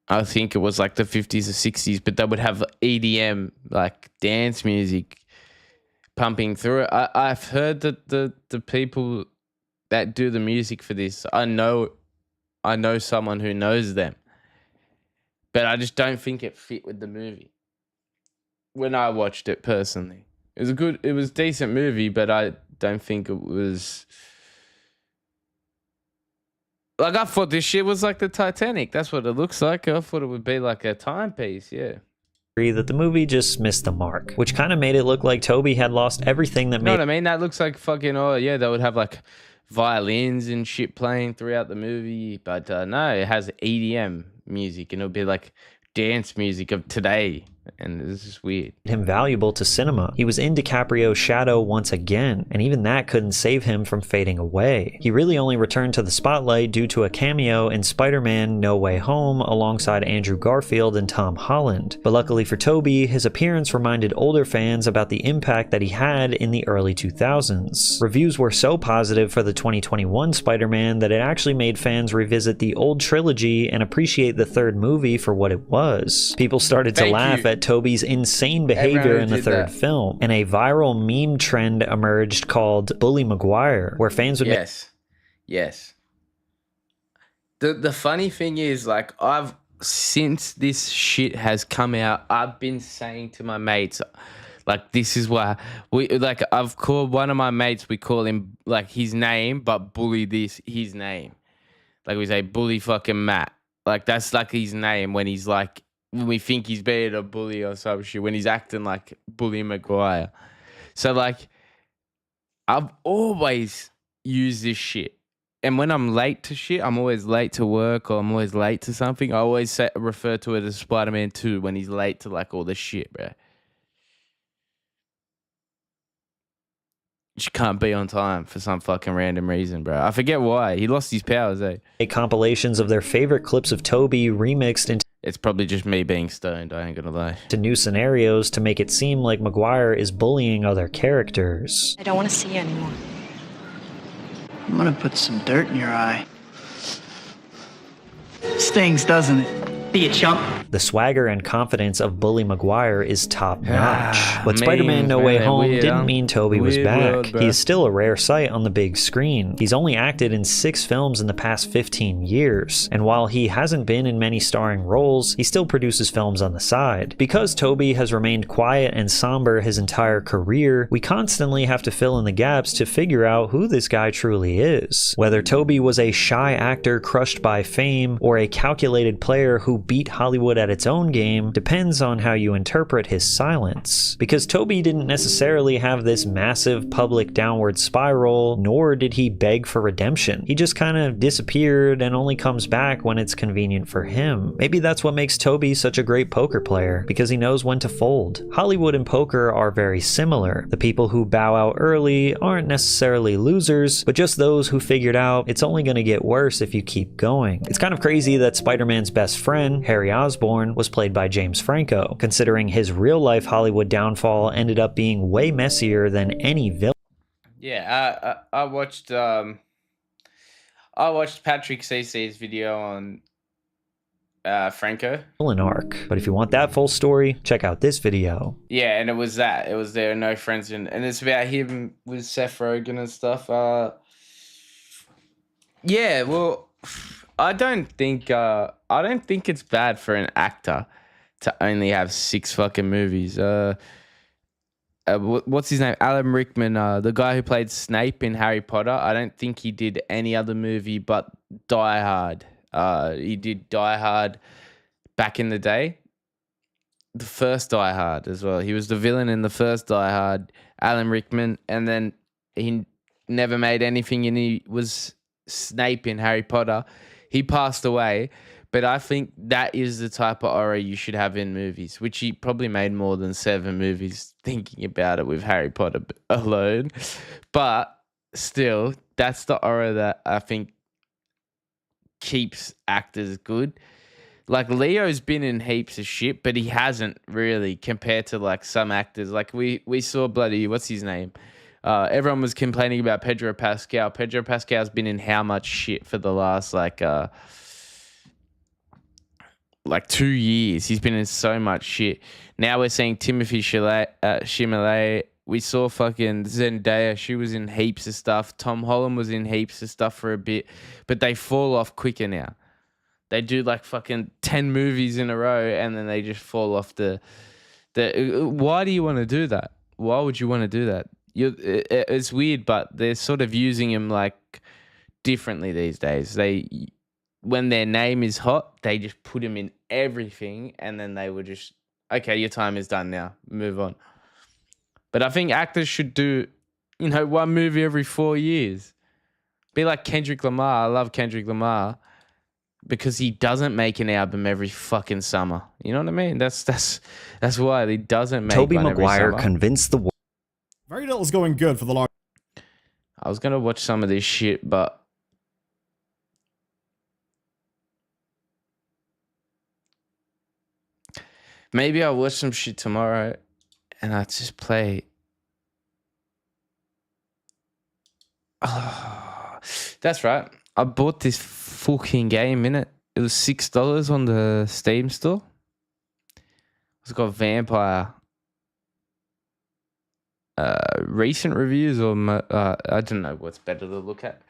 I think it was like the 50s or 60s, but they would have EDM, like dance music pumping through it. I've heard that the people that do the music for this, I know someone who knows them, but I just don't think it fit with the movie. When I watched it personally, it was a decent movie, but I don't think it was... Like, I thought this shit was like the Titanic. That's what it looks like. I thought it would be like a timepiece, yeah. That the movie just missed the mark, which kind of made it look like Tobey had lost everything that made... You know what I mean? That looks like fucking, oh yeah, they would have like violins and shit playing throughout the movie. But no, it has EDM music and it'll be like dance music of today. and it's just weird. Him valuable to cinema. He was in DiCaprio's shadow once again, and even that couldn't save him from fading away. He really only returned to the spotlight due to a cameo in Spider-Man No Way Home alongside Andrew Garfield and Tom Holland. But luckily for Tobey, his appearance reminded older fans about the impact that he had in the early 2000s. Reviews were so positive for the 2021 Spider-Man that it actually made fans revisit the old trilogy and appreciate the third movie for what it was. People started to laugh at Tobey's insane behavior in the third film, and a viral meme trend emerged called Bully Maguire, where fans would Yes. The funny thing is, like, since this shit has come out, I've been saying to my mates, like, this is why I've called one of my mates, we call him like his name, but bully his name. Like, we say bully fucking Matt. Like, that's like his name when he's like, when we think he's being a bully or some shit, when he's acting like Bully Maguire. So, like, I've always used this shit. And when I'm late to shit, I'm always late to work or I'm always late to something. I always refer to it as Spider-Man 2 when he's late to, like, all this shit, bro. You can't be on time for some fucking random reason, bro. I forget why. He lost his powers, eh? Compilations of their favorite clips of Tobey remixed into... It's probably just me being stoned, I ain't gonna lie. ...to new scenarios to make it seem like Maguire is bullying other characters. I don't want to see you anymore. I'm gonna put some dirt in your eye. Stings, doesn't it? Be a chump. The swagger and confidence of Bully Maguire is top-notch. But Spider-Man No Way Home didn't mean Tobey was back. He's still a rare sight on the big screen. He's only acted in 6 films in the past 15 years, and while he hasn't been in many starring roles, he still produces films on the side. Because Tobey has remained quiet and somber his entire career, we constantly have to fill in the gaps to figure out who this guy truly is. Whether Tobey was a shy actor crushed by fame, or a calculated player who beat Hollywood at its own game depends on how you interpret his silence. Because Tobey didn't necessarily have this massive public downward spiral, nor did he beg for redemption. He just kind of disappeared and only comes back when it's convenient for him. Maybe that's what makes Tobey such a great poker player, because he knows when to fold. Hollywood and poker are very similar. The people who bow out early aren't necessarily losers, but just those who figured out it's only going to get worse if you keep going. It's kind of crazy that Spider-Man's best friend, Harry Osborn, was played by James Franco, considering his real-life Hollywood downfall ended up being way messier than any villain. Yeah, I watched Patrick CC's video on Franco. Villain arc. But if you want that full story, check out this video. Yeah, and it was that. It was There Are No Friends, and it's about him with Seth Rogen and stuff. Yeah, well, I don't think it's bad for an actor to only have 6 fucking movies. What's his name? Alan Rickman, the guy who played Snape in Harry Potter. I don't think he did any other movie but Die Hard. He did Die Hard back in the day. The first Die Hard as well. He was the villain in the first Die Hard, Alan Rickman, and then he never made anything, and he was Snape in Harry Potter. He passed away, but I think that is the type of aura you should have in movies, which he probably made more than 7 movies thinking about it with Harry Potter alone. But still, that's the aura that I think keeps actors good. Like, Leo's been in heaps of shit, but he hasn't really compared to, like, some actors. Like, we saw bloody, what's his name? Everyone was complaining about Pedro Pascal. Pedro Pascal's been in how much shit for the last, like 2 years. He's been in so much shit. Now we're seeing Timothy Chalamet. We saw fucking Zendaya. She was in heaps of stuff. Tom Holland was in heaps of stuff for a bit. But they fall off quicker now. They do like fucking 10 movies in a row and then they just fall off the why do you want to do that? Why would you want to do that? It's weird, but they're sort of using him like differently these days. When their name is hot, they just put him in everything and then they would just, okay, your time is done now. Move on. But I think actors should do, 1 movie every 4 years. Be like Kendrick Lamar. I love Kendrick Lamar. because he doesn't make an album every fucking summer. You know what I mean? That's why he doesn't make Tobey one every Maguire summer. convinced the world. Very little's going good for the long. I was gonna watch some of this shit, but maybe I'll watch some shit tomorrow and I'll just play. Oh, that's right. I bought this fucking game, innit? It was $6 on the Steam store. It's got Vampire. Recent reviews or I don't know what's better to look at.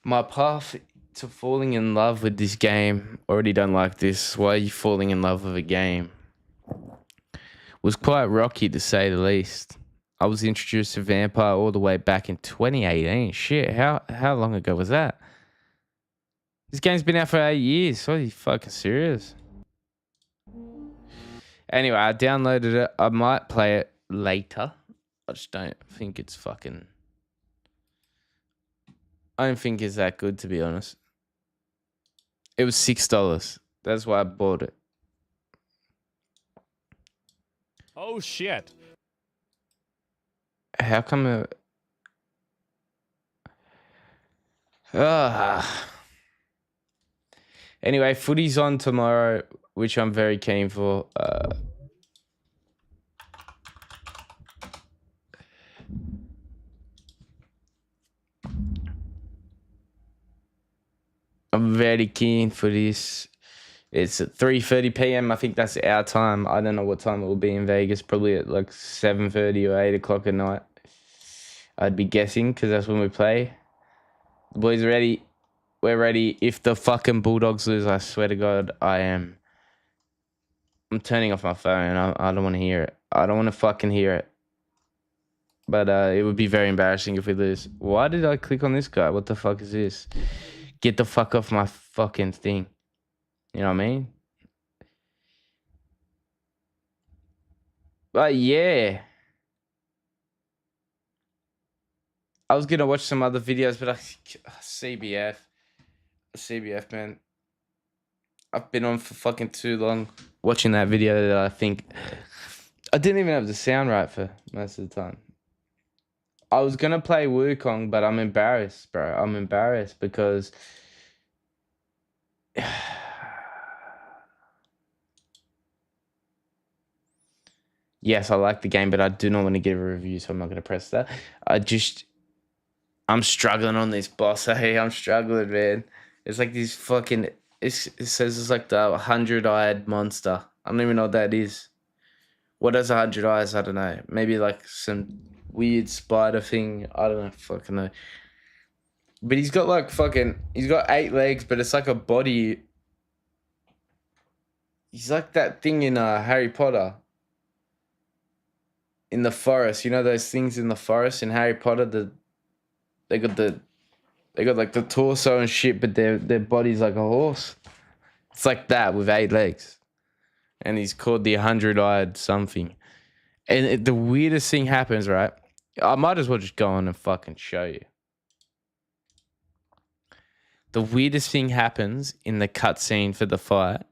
My path to falling in love with this game, already don't like this. Why are you falling in love with a game? Was quite rocky to say the least. I was introduced to Vampire all the way back in 2018. Shit, how long ago was that? This game's been out for 8 years. Are you fucking serious? Anyway, I downloaded it. I might play it later. I just don't think it's fucking... I don't think it's that good, to be honest. It was $6. That's why I bought it. Oh shit. How come Anyway, footy's on tomorrow, which I'm very keen for. I'm very keen for this. It's at 3:30 p.m. I think that's our time. I don't know what time it will be in Vegas. Probably at like 7:30 or 8 o'clock at night. I'd be guessing because that's when we play. The boys are ready. We're ready. If the fucking Bulldogs lose, I swear to God, I am. I'm turning off my phone. I don't want to hear it. I don't want to fucking hear it. But it would be very embarrassing if we lose. Why did I click on this guy? What the fuck is this? Get the fuck off my fucking thing. You know what I mean? But yeah. I was going to watch some other videos, but CBF, man. I've been on for fucking too long watching that video that I think... I didn't even have the sound right for most of the time. I was going to play Wukong, but I'm embarrassed, bro. I'm embarrassed because... Yes, I like the game, but I do not want to give a review, so I'm not going to press that. I'm struggling on this boss. Hey, I'm struggling, man. It's like this fucking... It says it's like the 100-eyed monster. I don't even know what that is. What has 100 eyes? I don't know. Maybe like some weird spider thing. I don't know. Fucking know. But he's got like fucking... He's got 8 legs, but it's like a body... He's like that thing in Harry Potter. In the forest. You know those things in the forest in Harry Potter? They got like the torso and shit, but their body's like a horse. It's like that with 8 legs. And he's called the 100-eyed something. And the weirdest thing happens, right? I might as well just go on and fucking show you. The weirdest thing happens in the cutscene for the fight.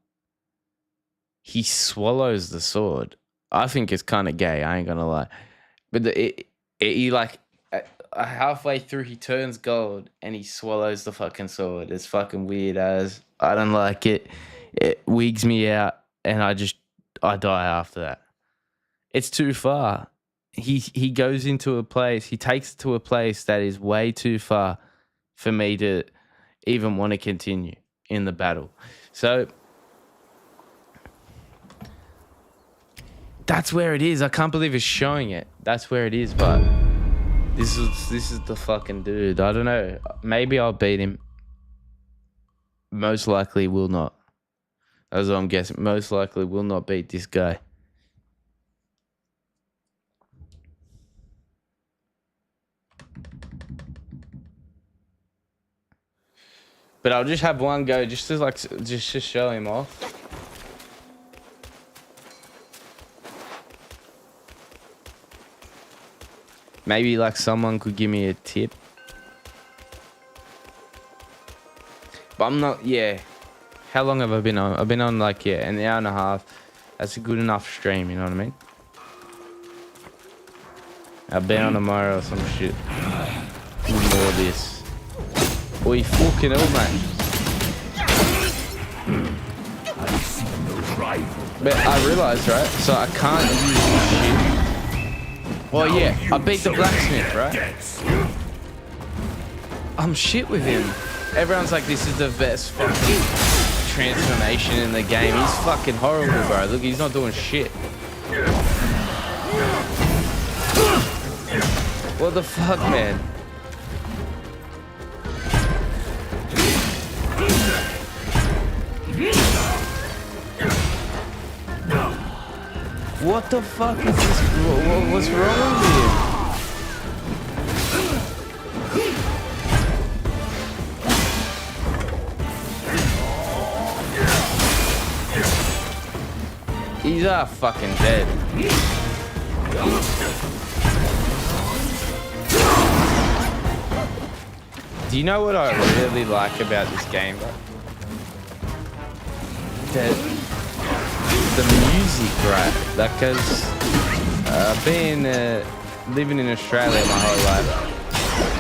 He swallows the sword. I think it's kind of gay, I ain't gonna lie. But he like... halfway through he turns gold and he swallows the fucking sword. It's fucking weird as I don't like it. It wigs me out and I die after that. It's too far. He goes into a place, he takes it to a place that is way too far for me to even want to continue in the battle. So that's where it is. I can't believe it's showing it. That's where it is, but This is the fucking dude. I don't know. Maybe I'll beat him. Most likely will not. That's what I'm guessing. Most likely will not beat this guy. But I'll just have one go just to show him off. Maybe like someone could give me a tip. But I'm not, yeah. how long have I been on? I've been on like, yeah, an hour and a half. That's a good enough stream, you know what I mean? I'll be on tomorrow or some shit. More of this. Oi, fucking hell, man. But I realised, right? So I can't use this shit. Well, yeah, I beat the blacksmith, right? I'm shit with him. Everyone's like, this is the best fucking transformation in the game. He's fucking horrible, bro. Look, he's not doing shit. What the fuck, man? What the fuck is this? What's wrong with you? He's fucking dead. Do you know what I really like about this game, bro? The music, right? Because being living in Australia my whole life,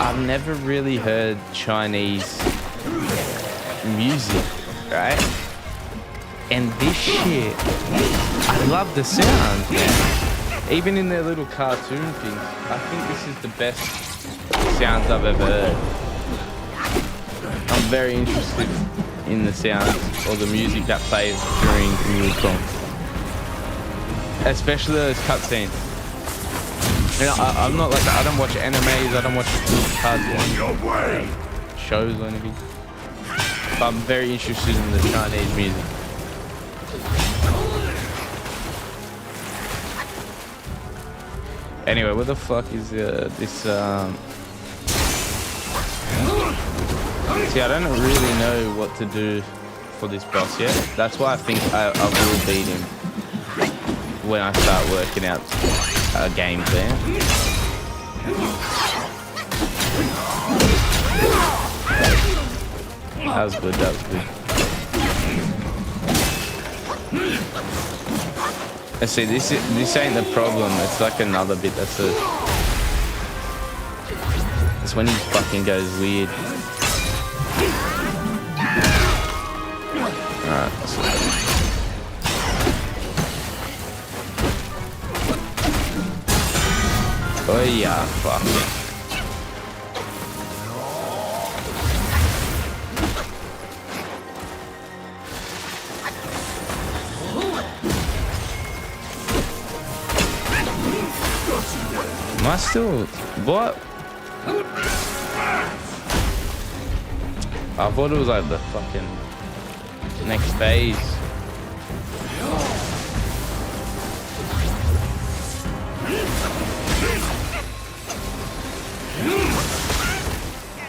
I've never really heard Chinese music, right? And this shit, I love the sound, man. Even in their little cartoon things, I think this is the best sounds I've ever heard. I'm very interested in the sounds or the music that plays during Wukong. Especially those cutscenes. You know, I'm not like, I don't watch animes, I don't watch cartoons, shows or anything. But I'm very interested in the Chinese music. Anyway, what the fuck is this? See, I don't really know what to do for this boss yet. That's why I think I will beat him when I start working out a game plan. That was good, that was good. And see, this ain't the problem. It's like another bit. That's when he fucking goes weird. Alright, that's good. Oh yeah, fuck it. Am I still... What? I thought it was like the fucking next phase.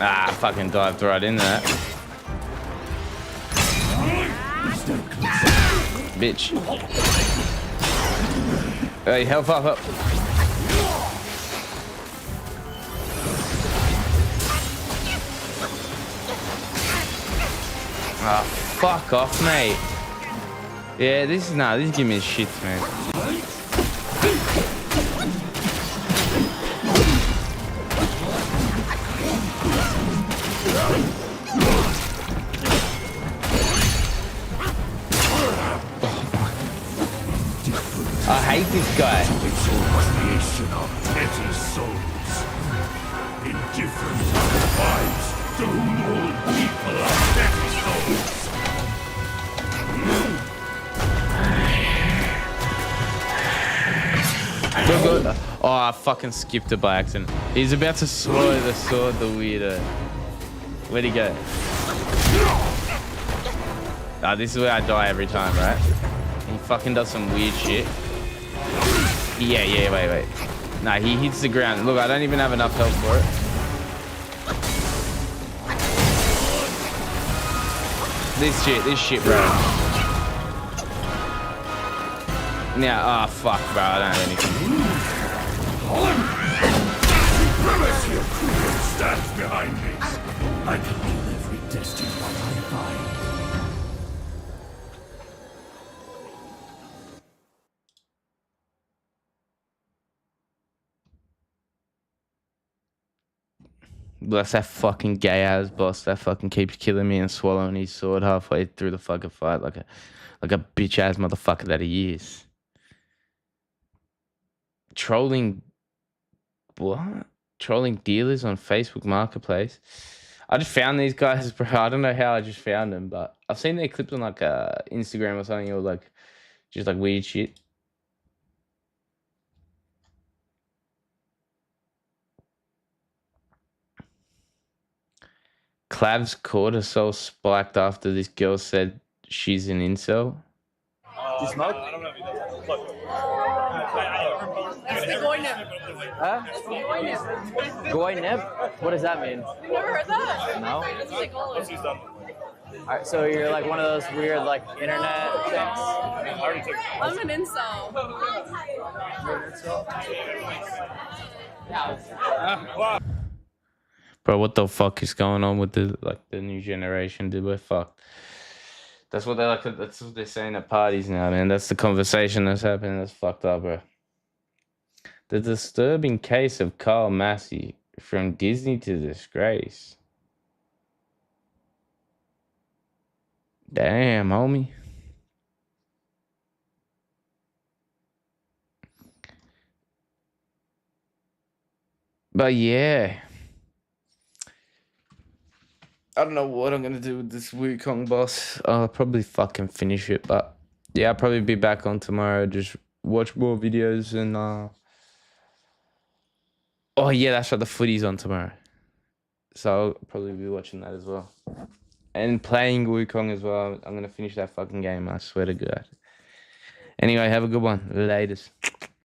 Ah, I fucking dived right in that. Bitch. Hey, health up, up. Ah, fuck off, mate. Yeah, this is giving me shit, man. I hate this guy. Creation of petty souls, indifferent vibes to whom all people are petty souls. Look, oh, I fucking skipped it by accident. He's about to swallow the sword, the weirdo. Where'd he go? Ah, this is where I die every time, right? He fucking does some weird shit. Yeah, wait. Nah, he hits the ground. Look, I don't even have enough health for it. This shit, bro. Now, oh fuck, bro, I don't have anything. Supremacy of Kugan stands behind me. I can kill every destined one I find. Bless that fucking gay ass boss that fucking keeps killing me and swallowing his sword halfway through the fucking fight like a bitch ass motherfucker that he is. Trolling what? Trolling dealers on Facebook Marketplace. I just found these guys, bro. I don't know how I just found them, but I've seen their clips on like Instagram or something, or like just like weird shit. Clav's cortisol spiked after this girl said she's an incel. You smoke? It's the Goyneb. Huh? Goyneb? What does that mean? You never heard that? No. It's psychology. Alright, so you're like one of those weird like internet chicks? I'm an incel. Bro, what the fuck is going on with the new generation, dude? We're fucked. That's what that's what they're saying at parties now, man. That's the conversation that's happening. That's fucked up, bro. The disturbing case of Carl Massey, from Disney to disgrace. Damn, homie. But yeah. I don't know what I'm gonna do with this Wukong boss. I'll probably fucking finish it, but yeah, I'll probably be back on tomorrow. Just watch more videos and oh yeah, that's right, the footy's on tomorrow. So I'll probably be watching that as well. And playing Wukong as well. I'm gonna finish that fucking game, I swear to God. Anyway, have a good one. Latest.